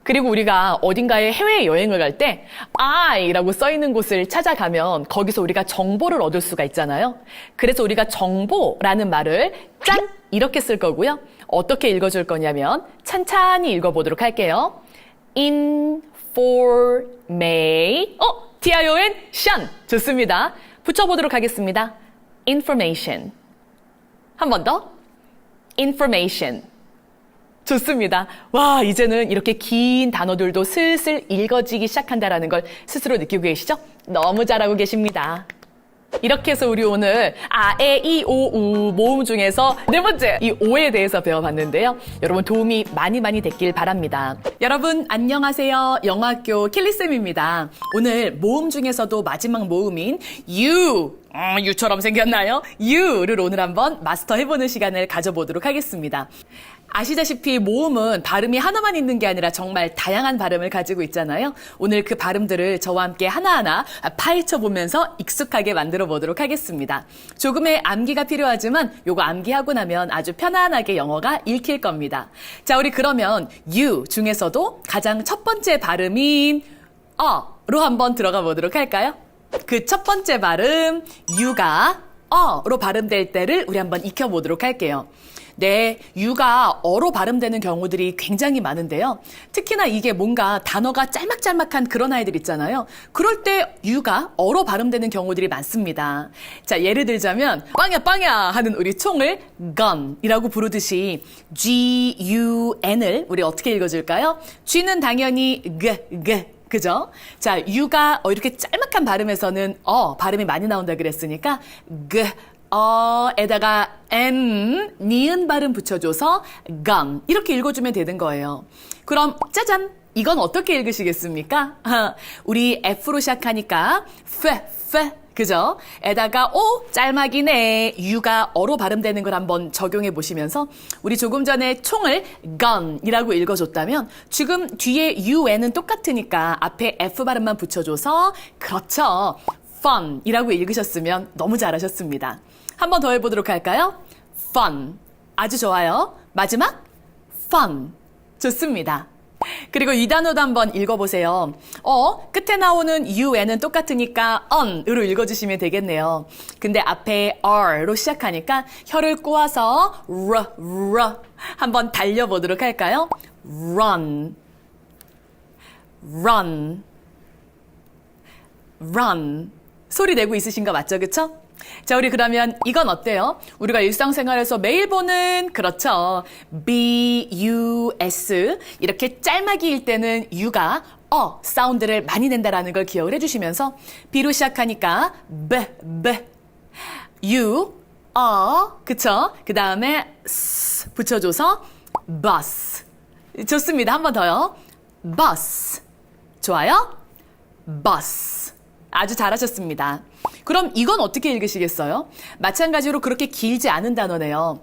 그리고 우리가 어딘가에 해외여행을 갈 때 I라고 써있는 곳을 찾아가면 거기서 우리가 정보를 얻을 수가 있잖아요. 그래서 우리가 정보라는 말을 짠! 이렇게 쓸 거고요. 어떻게 읽어줄 거냐면 찬찬히 읽어보도록 할게요. information. TION. 좋습니다. 붙여보도록 하겠습니다. information. 한 번 더. information. 좋습니다. 와, 이제는 이렇게 긴 단어들도 슬슬 읽어지기 시작한다라는 걸 스스로 느끼고 계시죠? 너무 잘하고 계십니다. 이렇게 해서 우리 오늘 에, 이, 오, 우 모음 중에서 네 번째 이 오에 대해서 배워봤는데요. 여러분 도움이 많이 됐길 바랍니다. 여러분 안녕하세요. 영어학교 켈리쌤입니다. 오늘 모음 중에서도 마지막 모음인 you, 유처럼 생겼나요? you를 오늘 한번 마스터해보는 시간을 가져보도록 하겠습니다. 아시다시피 모음은 발음이 하나만 있는 게 아니라 정말 다양한 발음을 가지고 있잖아요. 오늘 그 발음들을 저와 함께 하나하나 파헤쳐보면서 익숙하게 만들어 보도록 하겠습니다. 조금의 암기가 필요하지만 요거 암기하고 나면 아주 편안하게 영어가 읽힐 겁니다. 자, 우리 그러면 you 중에서도 가장 첫 번째 발음인 어로 한번 들어가 보도록 할까요? 그 첫 번째 발음 you가 어로 발음될 때를 우리 한번 익혀보도록 할게요. 네, you가 어로 발음되는 경우들이 굉장히 많은데요. 특히나 이게 뭔가 단어가 짤막짤막한 그런 아이들 있잖아요. 그럴 때 you가 어로 발음되는 경우들이 많습니다. 자, 예를 들자면 빵야 하는 우리 총을 gun이라고 부르듯이 G-U-N을 우리 어떻게 읽어줄까요? G는 당연히 그죠? 자, you가 이렇게 짤막한 발음에서는 발음이 많이 나온다 그랬으니까 에다가 N, 니은 발음 붙여줘서 gun 이렇게 읽어주면 되는 거예요. 그럼 짜잔! 이건 어떻게 읽으시겠습니까? 우리 F로 시작하니까 그죠? 에다가 오 짤막이네. U가 어로 발음되는 걸 한번 적용해 보시면서 우리 조금 전에 총을 gun이라고 읽어줬다면 지금 뒤에 UN은 똑같으니까 앞에 F 발음만 붙여줘서 그렇죠. fun이라고 읽으셨으면 너무 잘하셨습니다. 한 번 더 해보도록 할까요? fun. 아주 좋아요. 마지막 fun. 좋습니다. 그리고 이 단어도 한번 읽어보세요. 끝에 나오는 un은 똑같으니까 on으로 읽어주시면 되겠네요. 근데 앞에 r로 시작하니까 혀를 꼬아서 r 한번 달려보도록 할까요? run. 소리 내고 있으신 거 맞죠? 그쵸? 자, 우리 그러면 이건 어때요? 우리가 일상생활에서 매일 보는 그렇죠. B-U-S 이렇게 짤막이일 때는 U가 사운드를 많이 낸다라는 걸 기억을 해주시면서 B로 시작하니까 U, 그쵸? 그 다음에 S 붙여줘서 bus. 좋습니다. 한 번 더요. bus. 좋아요? bus. 아주 잘하셨습니다. 그럼 이건 어떻게 읽으시겠어요? 마찬가지로 그렇게 길지 않은 단어네요.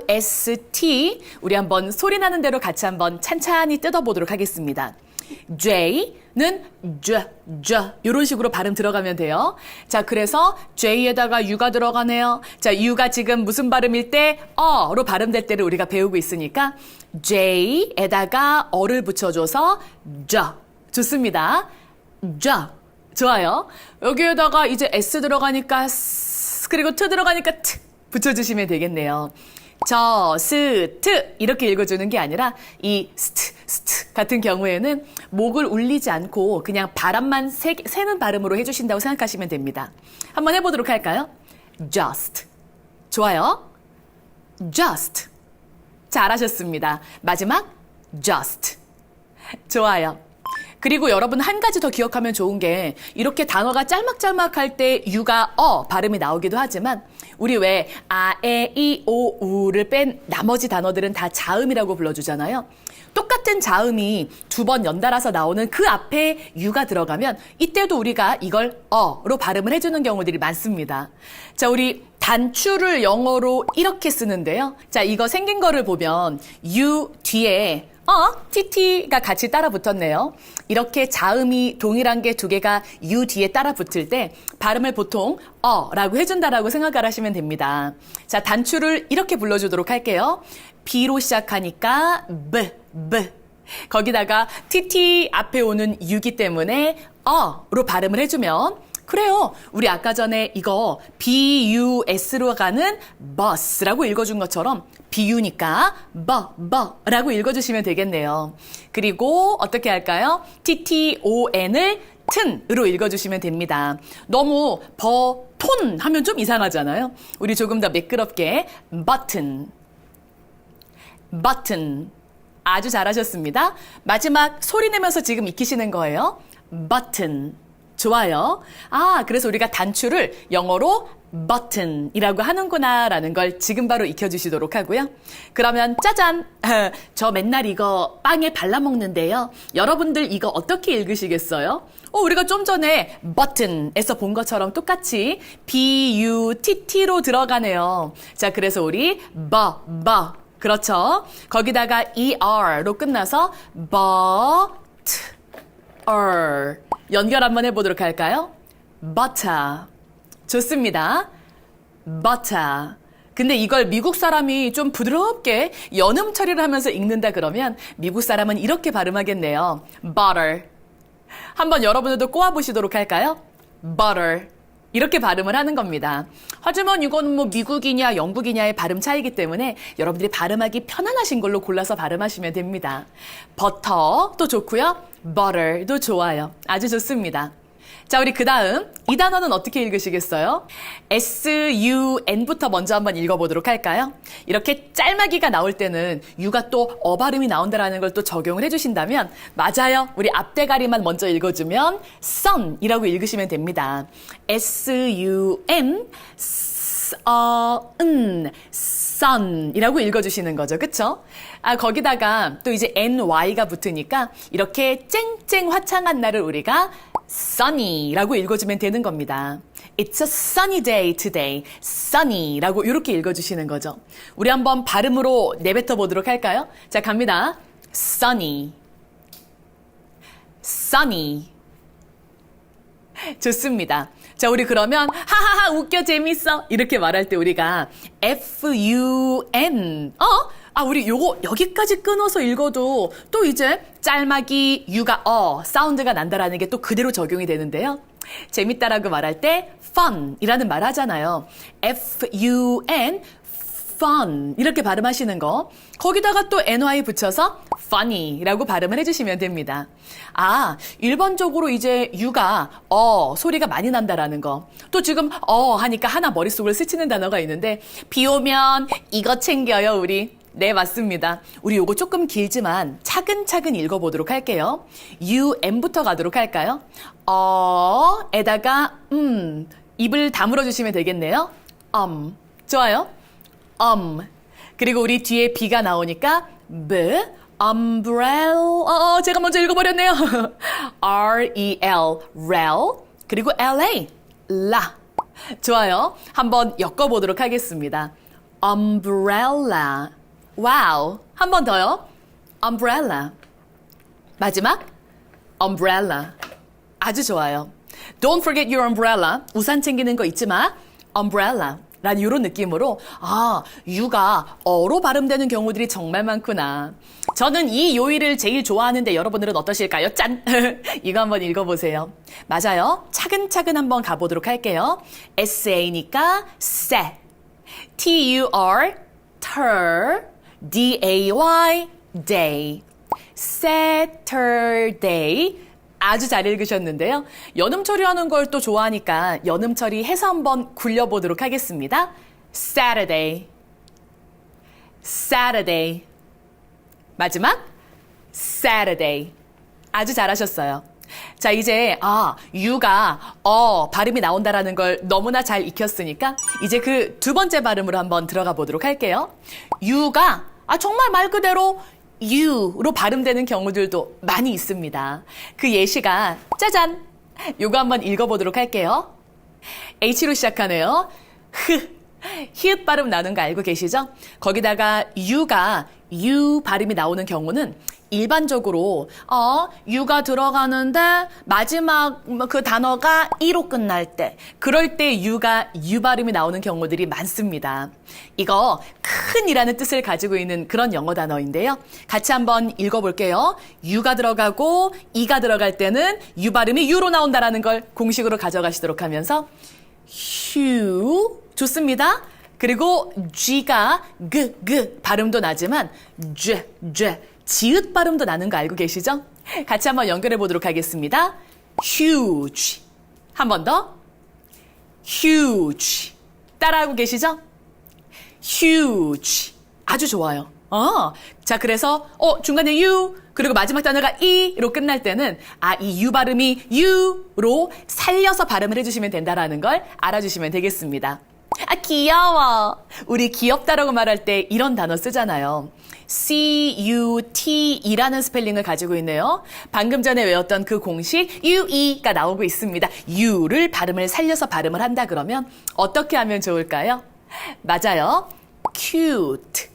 J-U-S-T. 우리 한번 소리 나는 대로 같이 한번 찬찬히 뜯어보도록 하겠습니다. J는 이런 식으로 발음 들어가면 돼요. 자, 그래서 J에다가 U가 들어가네요. 자, U가 지금 무슨 발음일 때 어로 발음될 때를 우리가 배우고 있으니까 J에다가 어를 붙여줘서 좋습니다. 좋아요. 여기에다가 이제 S 들어가니까 S, 그리고 T 들어가니까 T 붙여주시면 되겠네요. 스트 이렇게 읽어주는 게 아니라 이 스트 같은 경우에는 목을 울리지 않고 그냥 바람만 새는 발음으로 해주신다고 생각하시면 됩니다. 한번 해보도록 할까요? just. 좋아요. just. 잘하셨습니다. 마지막 just. 좋아요. 그리고 여러분 한 가지 더 기억하면 좋은 게 이렇게 단어가 짤막짤막할 때 U가 발음이 나오기도 하지만 우리 왜 아, 에, 이, 오, 우를 뺀 나머지 단어들은 다 자음이라고 불러주잖아요. 똑같은 자음이 두 번 연달아서 나오는 그 앞에 U가 들어가면 이때도 우리가 이걸 어로 발음을 해주는 경우들이 많습니다. 자, 우리 단추를 영어로 이렇게 쓰는데요. 자, 이거 생긴 거를 보면 U 뒤에 TT가 같이 따라 붙었네요. 이렇게 자음이 동일한 게 두 개가 U 뒤에 따라 붙을 때 발음을 보통 라고 해준다라고 생각을 하시면 됩니다. 자, 단추를 이렇게 불러주도록 할게요. B로 시작하니까 B. 거기다가 TT 앞에 오는 U기 때문에 로 발음을 해주면 그래요. 우리 아까 전에 이거 BUS로 가는 bus라고 읽어준 것처럼 BU니까 라고 읽어주시면 되겠네요. 그리고 어떻게 할까요? TTON을 튼으로 읽어주시면 됩니다. 너무 톤 하면 좀 이상하잖아요. 우리 조금 더 매끄럽게 button. 아주 잘하셨습니다. 마지막 소리 내면서 지금 익히시는 거예요. button. 좋아요. 그래서 우리가 단추를 영어로 button이라고 하는구나라는 걸 지금 바로 익혀주시도록 하고요. 그러면 짜잔! 저 맨날 이거 빵에 발라먹는데요. 여러분들 이거 어떻게 읽으시겠어요? 우리가 좀 전에 button에서 본 것처럼 똑같이 B-U-T-T로 들어가네요. 자, 그래서 우리 그렇죠. 거기다가 ER로 끝나서 연결 한번 해보도록 할까요? butter. 좋습니다. butter. 근데 이걸 미국 사람이 좀 부드럽게 연음 처리를 하면서 읽는다 그러면 미국 사람은 이렇게 발음하겠네요. butter. 한번 여러분들도 꼬아보시도록 할까요? butter. 이렇게 발음을 하는 겁니다. 하지만 이건 뭐 미국이냐 영국이냐의 발음 차이기 때문에 여러분들이 발음하기 편안하신 걸로 골라서 발음하시면 됩니다. 버터도 좋고요. butter도 좋아요. 아주 좋습니다. 자, 우리 그 다음 이 단어는 어떻게 읽으시겠어요? SUN부터 먼저 한번 읽어보도록 할까요? 이렇게 짤막이가 나올 때는 U가 또 발음이 나온다는 걸 또 적용을 해주신다면 맞아요. 우리 앞대가리만 먼저 읽어주면 sun이라고 읽으시면 됩니다. SUN sun이라고 읽어주시는 거죠. 그쵸? 거기다가 또 이제 NY가 붙으니까 이렇게 쨍쨍 화창한 날을 우리가 sunny라고 읽어주면 되는 겁니다. It's a sunny day today. sunny라고 이렇게 읽어주시는 거죠. 우리 한번 발음으로 내뱉어 보도록 할까요? 자, 갑니다. sunny. 좋습니다. 자, 우리 그러면 하하하 웃겨 재밌어 이렇게 말할 때 우리가 FUN 우리 요거 여기까지 끊어서 읽어도 또 이제 짤막이 U가 사운드가 난다라는 게 또 그대로 적용이 되는데요. 재밌다라고 말할 때 fun이라는 말 하잖아요. FUN fun 이렇게 발음하시는 거. 거기다가 또 NY 붙여서 funny라고 발음을 해주시면 됩니다. 일반적으로 이제 U가 소리가 많이 난다라는 거. 또 지금 하니까 하나 머릿속을 스치는 단어가 있는데 비 오면 이거 챙겨요 우리. 네, 맞습니다. 우리 요거 조금 길지만 차근차근 읽어보도록 할게요. UM부터 가도록 할까요? 에다가 입을 다물어 주시면 되겠네요. 좋아요. 그리고 우리 뒤에 B가 나오니까 umbrella. 제가 먼저 읽어버렸네요. REL, rel. 그리고 LA, 라. 좋아요. 한번 엮어보도록 하겠습니다. umbrella. 와우. 한 번 더요. umbrella. 마지막 umbrella. 아주 좋아요. Don't forget your umbrella. 우산 챙기는 거 잊지 마. umbrella. 라는 이런 느낌으로 유가 어로 발음되는 경우들이 정말 많구나. 저는 이 요일을 제일 좋아하는데 여러분들은 어떠실까요? 짠! 이거 한번 읽어보세요. 맞아요. 차근차근 한번 가보도록 할게요. SA니까 세, TUR, ter, DAY, day, Saturday. 아주 잘 읽으셨는데요. 연음 처리하는 걸 또 좋아하니까 연음 처리해서 한번 굴려보도록 하겠습니다. Saturday, Saturday. 마지막 Saturday. 아주 잘하셨어요. 자, 이제 유가 발음이 나온다라는 걸 너무나 잘 익혔으니까 이제 그 두 번째 발음으로 한번 들어가 보도록 할게요. 유가 정말 말 그대로 U로 발음되는 경우들도 많이 있습니다. 그 예시가 짜잔! 요거 한번 읽어보도록 할게요. H로 시작하네요. 히읗 발음 나는 거 알고 계시죠? 거기다가 U가 U 발음이 나오는 경우는 일반적으로 U가 들어가는데 마지막 그 단어가 E로 끝날 때 그럴 때 U가 U 발음이 나오는 경우들이 많습니다. 이거 큰이라는 뜻을 가지고 있는 그런 영어 단어인데요. 같이 한번 읽어볼게요. U가 들어가고 E가 들어갈 때는 U 발음이 U로 나온다라는 걸 공식으로 가져가시도록 하면서 휴 좋습니다. 그리고 G가 그 발음도 나지만 쥐 지읒 발음도 나는 거 알고 계시죠? 같이 한번 연결해 보도록 하겠습니다. huge. 한 번 더. huge. 따라하고 계시죠? huge. 아주 좋아요. 자, 그래서 중간에 U 그리고 마지막 단어가 E로 끝날 때는 이 U 발음이 U로 살려서 발음을 해주시면 된다라는 걸 알아주시면 되겠습니다. 귀여워. 우리 귀엽다라고 말할 때 이런 단어 쓰잖아요. CUTE라는 스펠링을 가지고 있네요. 방금 전에 외웠던 그 공식 UE가 나오고 있습니다. U를 발음을 살려서 발음을 한다 그러면 어떻게 하면 좋을까요? 맞아요. cute.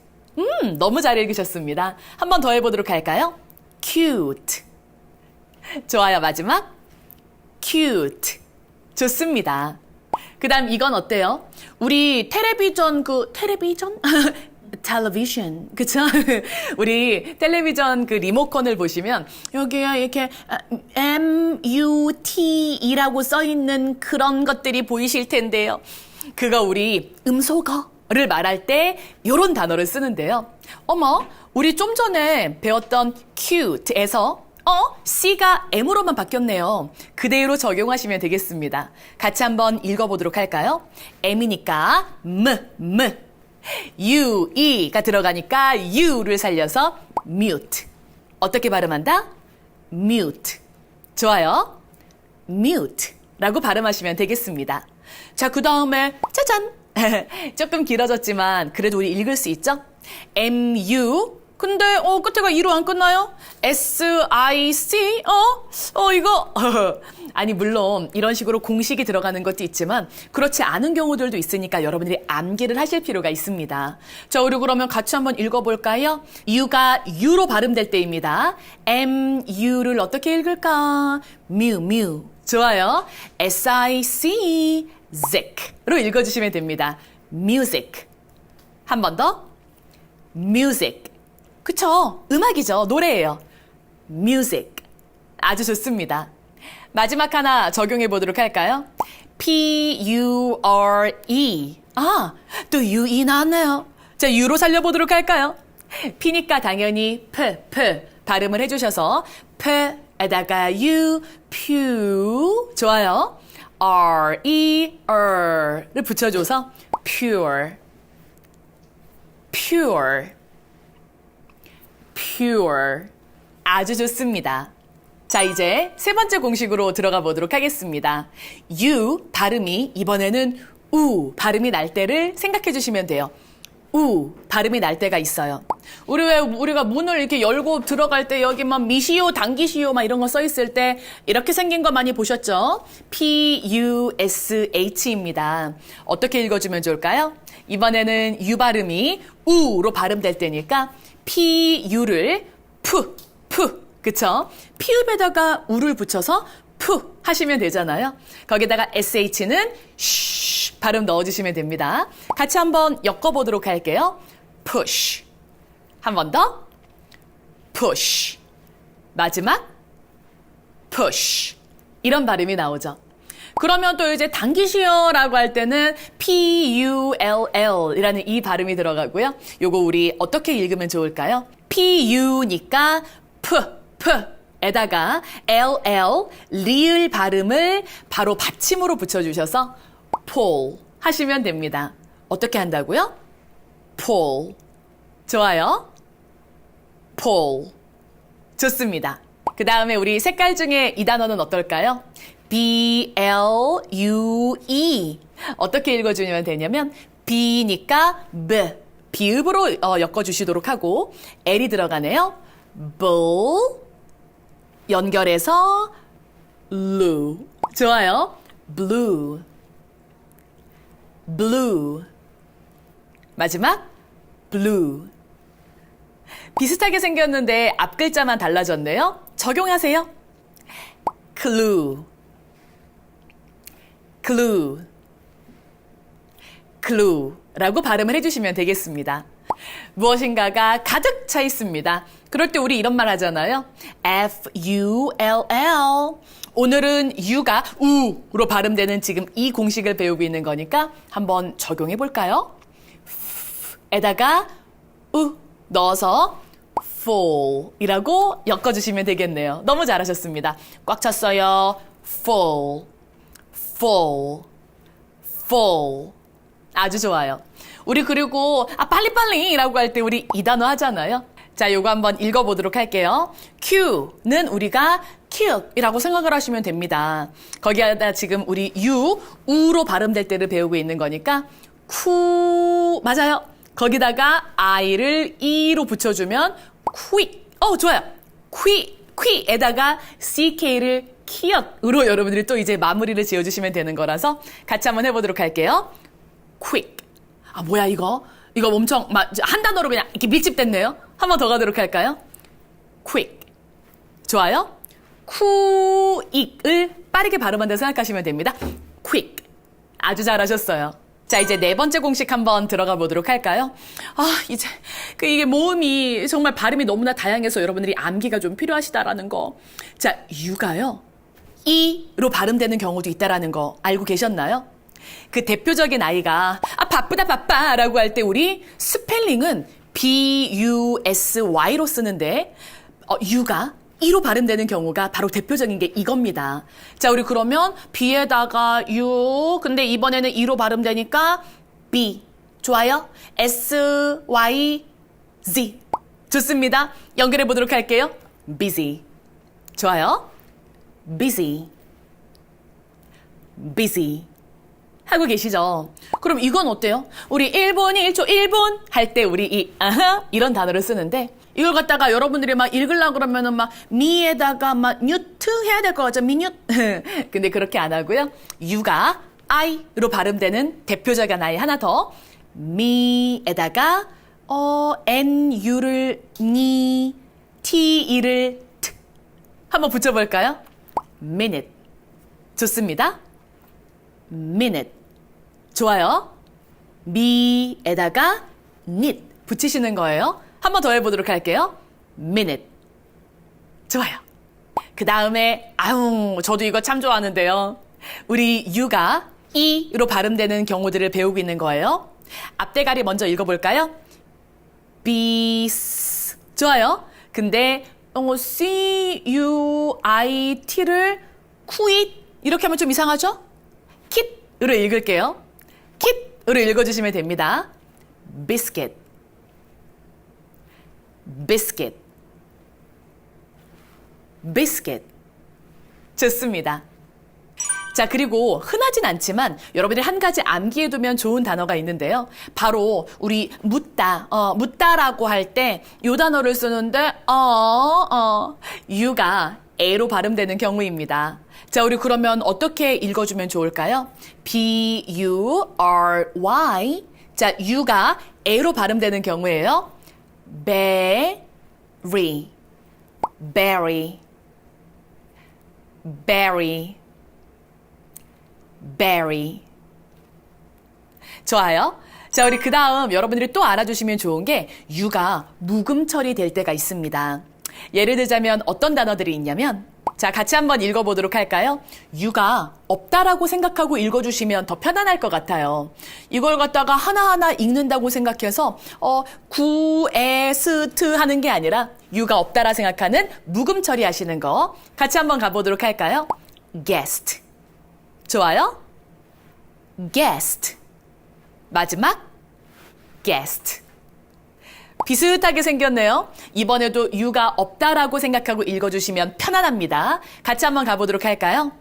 너무 잘 읽으셨습니다. 한 번 더 해보도록 할까요? cute. 좋아요. 마지막 cute. 좋습니다. 그 다음 이건 어때요? 우리 텔레비전 텔레비전? 그쵸? 우리 텔레비전 그 리모컨을 보시면 여기에 이렇게 MUTE라고 써있는 그런 것들이 보이실 텐데요. 그거 우리 음소거를 말할 때 이런 단어를 쓰는데요. 우리 좀 전에 배웠던 cute에서 C가 M으로만 바뀌었네요. 그대로 적용하시면 되겠습니다. 같이 한번 읽어보도록 할까요? M이니까 U, E가 들어가니까 U를 살려서 mute. 어떻게 발음한다? mute. 좋아요. mute 라고 발음하시면 되겠습니다. 자, 그 다음에 짜잔! 조금 길어졌지만 그래도 우리 읽을 수 있죠? MU 근데 끝에가 E로 안 끝나요? SIC? 이거 아니 물론 이런 식으로 공식이 들어가는 것도 있지만 그렇지 않은 경우들도 있으니까 여러분들이 암기를 하실 필요가 있습니다. 자, 우리 그러면 같이 한번 읽어볼까요? U가 U로 발음될 때입니다. MU를 어떻게 읽을까? 뮤. 좋아요. SIC, zic로 읽어주시면 됩니다. music. 한 번 더. music. 그쵸? 음악이죠. 노래예요. music. 아주 좋습니다. 마지막 하나 적용해 보도록 할까요? P-U-R-E. 또 UE 나왔네요. 자, U로 살려보도록 할까요? P니까 당연히 발음을 해주셔서 P에다가 U, 퓨. 좋아요. R-E-R를 붙여줘서 pure. pure. 아주 좋습니다. 자, 이제 세 번째 공식으로 들어가 보도록 하겠습니다. U 발음이 이번에는 우 발음이 날 때를 생각해 주시면 돼요. 우 발음이 날 때가 있어요. 우리가 문을 이렇게 열고 들어갈 때 여기 막 미시오, 당기시오 막 이런 거 써 있을 때 이렇게 생긴 거 많이 보셨죠? P-U-S-H입니다. 어떻게 읽어주면 좋을까요? 이번에는 U 발음이 우로 발음될 때니까 P-U를 푸, 그쵸? 피읍에다가 우를 붙여서 푸 하시면 되잖아요. 거기다가 SH는 쉬 발음 넣어주시면 됩니다. 같이 한번 엮어보도록 할게요. push. 한 번 더. push. 마지막 push. 이런 발음이 나오죠. 그러면 또 이제 당기시오라고 할 때는 P-U-L-L 이라는 이 발음이 들어가고요. 요거 우리 어떻게 읽으면 좋을까요? P-U니까 에다가 LL, 리을 발음을 바로 받침으로 붙여주셔서 pull 하시면 됩니다. 어떻게 한다고요? pull. 좋아요. pull. 좋습니다. 그 다음에 우리 색깔 중에 이 단어는 어떨까요? B-L-U-E. 어떻게 읽어주면 되냐면 B니까 B, 비읍으로 엮어주시도록 하고 L이 들어가네요. bull. 연결해서 blue. 좋아요. blue. blue. 마지막 blue. 비슷하게 생겼는데 앞 글자만 달라졌네요. 적용하세요. clue. clue. clue라고 발음을 해주시면 되겠습니다. 무엇인가가 가득 차 있습니다. 그럴 때 우리 이런 말 하잖아요. F-U-L-L. 오늘은 U가 우로 발음되는 지금 이 공식을 배우고 있는 거니까 한번 적용해 볼까요? 에다가 우 넣어서 full이라고 엮어주시면 되겠네요. 너무 잘하셨습니다. 꽉 찼어요. full. 아주 좋아요. 우리 그리고 빨리빨리라고 할 때 우리 이 단어 하잖아요. 자, 요거 한번 읽어보도록 할게요. Q는 우리가 cut이라고 생각을 하시면 됩니다. 거기에다 지금 우리 우로 발음될 때를 배우고 있는 거니까 맞아요. 거기다가 I를 E로 붙여주면 quick. 좋아요. quick에다가 CK를 cut으로 여러분들이 또 이제 마무리를 지어주시면 되는 거라서 같이 한번 해보도록 할게요. quick. 뭐야 이거? 이거 엄청 한 단어로 그냥 이렇게 밀집됐네요. 한 번 더 가도록 할까요? quick. 좋아요. quick을 빠르게 발음한다고 생각하시면 됩니다. quick. 아주 잘하셨어요. 자, 이제 네 번째 공식 한번 들어가 보도록 할까요? 이제 이게 모음이 정말 발음이 너무나 다양해서 여러분들이 암기가 좀 필요하시다라는 거. 자, U가요. E로 발음되는 경우도 있다라는 거 알고 계셨나요? 그 대표적인 아이가 바쁘다라고 할 때 우리 스펠링은 B-U-S-Y로 쓰는데 U가 E로 발음되는 경우가 바로 대표적인 게 이겁니다. 자, 우리 그러면 B에다가 U, 근데 이번에는 E로 발음되니까 B. 좋아요? S-Y-Z. 좋습니다. 연결해 보도록 할게요. busy. 좋아요? busy. 하고 계시죠? 그럼 이건 어때요? 우리 1분, 1초, 1분 할 때 우리 이런 단어를 쓰는데 이걸 갖다가 여러분들이 막 읽으려고 그러면은 막 미에다가 막 뉴트 해야 될 것 같죠? 미뉴트. 근데 그렇게 안 하고요. U가 I로 발음되는 대표적인 아이 하나 더. 미에다가 N-U를 니, T-E를 트. 한번 붙여볼까요? minute. 좋습니다. minute. 좋아요. 미에다가 nit 붙이시는 거예요. 한 번 더 해보도록 할게요. minute. 좋아요. 그 다음에 저도 이거 참 좋아하는데요. 우리 U가 E로 발음되는 경우들을 배우고 있는 거예요. 앞대가리 먼저 읽어볼까요? bis. 좋아요. 근데 C-U-I-T를 quit 이렇게 하면 좀 이상하죠? kit으로 읽을게요. kit으로 읽어주시면 됩니다. biscuit. biscuit. 좋습니다. 자, 그리고 흔하진 않지만 여러분들이 한 가지 암기해두면 좋은 단어가 있는데요. 바로 우리 묻다라고 할 때 이 단어를 쓰는데 you가 A로 발음되는 경우입니다. 자, 우리 그러면 어떻게 읽어주면 좋을까요? B-U-R-Y. 자, you가 A로 발음되는 경우에요. berry, berry, berry, berry. 좋아요. 자, 우리 그 다음 여러분들이 또 알아주시면 좋은 게 you가 묵음 처리될 때가 있습니다. 예를 들자면 어떤 단어들이 있냐면 자, 같이 한번 읽어보도록 할까요? you가 없다라고 생각하고 읽어주시면 더 편안할 것 같아요. 이걸 갖다가 하나하나 읽는다고 생각해서 구에스트 하는 게 아니라 you가 없다라 생각하는 묵음 처리하시는 거 같이 한번 가보도록 할까요? guest. 좋아요? guest. 마지막 guest. 비슷하게 생겼네요. 이번에도 you가 없다라고 생각하고 읽어주시면 편안합니다. 같이 한번 가보도록 할까요?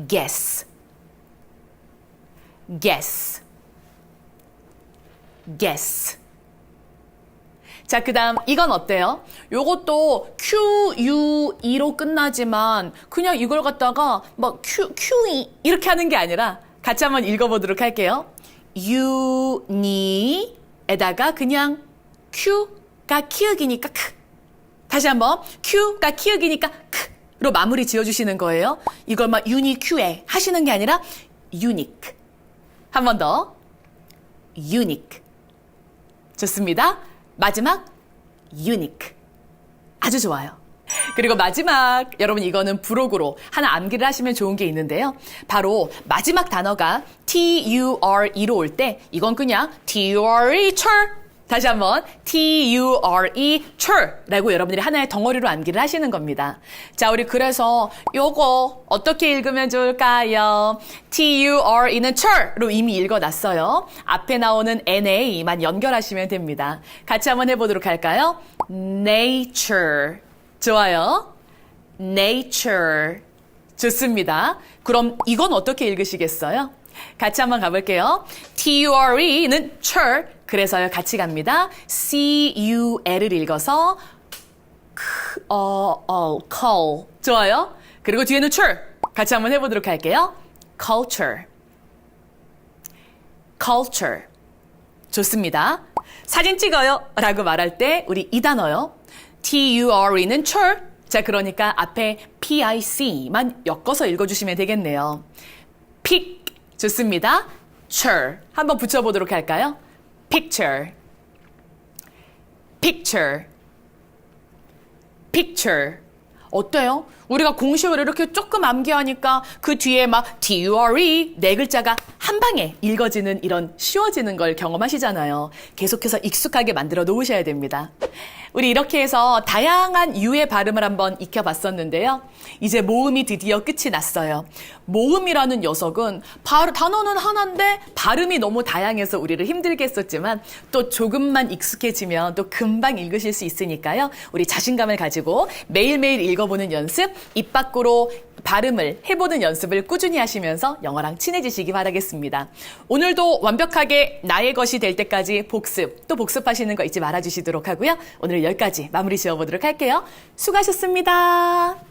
guess, guess, guess. 자, 그 다음 이건 어때요? 요것도 QUE로 끝나지만 그냥 이걸 갖다가 막 QE 이렇게 하는 게 아니라 같이 한번 읽어보도록 할게요. uni에다가 그냥 Q가 키읔이니까 크. 다시 한번 Q가 키읔이니까 크로 마무리 지어주시는 거예요. 이걸 막 unique에 하시는 게 아니라 unique. 한 번 더. unique. 좋습니다. 마지막 unique. 아주 좋아요. 그리고 마지막 여러분 이거는 부록으로 하나 암기를 하시면 좋은 게 있는데요. 바로 마지막 단어가 T-U-R-E로 올 때 이건 그냥 T-U-R-E 철. 다시 한번 T-U-R-E 철라고 여러분들이 하나의 덩어리로 암기를 하시는 겁니다. 자, 우리 그래서 요거 어떻게 읽으면 좋을까요? T-U-R-E는 철로 이미 읽어놨어요. 앞에 나오는 N-A만 연결하시면 됩니다. 같이 한번 해보도록 할까요? nature. 좋아요. nature. 좋습니다. 그럼 이건 어떻게 읽으시겠어요? 같이 한번 가볼게요. T-U-R-E는 철. 그래서요, 같이 갑니다. C-U-L을 읽어서 call. 좋아요. 그리고 뒤에는 철. 같이 한번 해보도록 할게요. culture. culture. 좋습니다. 사진 찍어요 라고 말할 때 우리 이 단어요. T-U-R-E는 철. 자, 그러니까 앞에 P-I-C만 엮어서 읽어주시면 되겠네요. pic. 좋습니다. ture. 한번 붙여보도록 할까요? picture, picture, picture. 어때요? 우리가 공식을 이렇게 조금 암기하니까 그 뒤에 막 T-U-R-E 네 글자가 한 방에 읽어지는 이런 쉬워지는 걸 경험하시잖아요. 계속해서 익숙하게 만들어 놓으셔야 됩니다. 우리 이렇게 해서 다양한 유의 발음을 한번 익혀봤었는데요. 이제 모음이 드디어 끝이 났어요. 모음이라는 녀석은 단어는 하나인데 발음이 너무 다양해서 우리를 힘들게 했었지만 또 조금만 익숙해지면 또 금방 읽으실 수 있으니까요. 우리 자신감을 가지고 매일매일 읽어보는 연습, 입 밖으로 발음을 해보는 연습을 꾸준히 하시면서 영어랑 친해지시기 바라겠습니다. 오늘도 완벽하게 나의 것이 될 때까지 복습, 또 복습하시는 거 잊지 말아주시도록 하고요. 오늘 여기까지 마무리 지어보도록 할게요. 수고하셨습니다.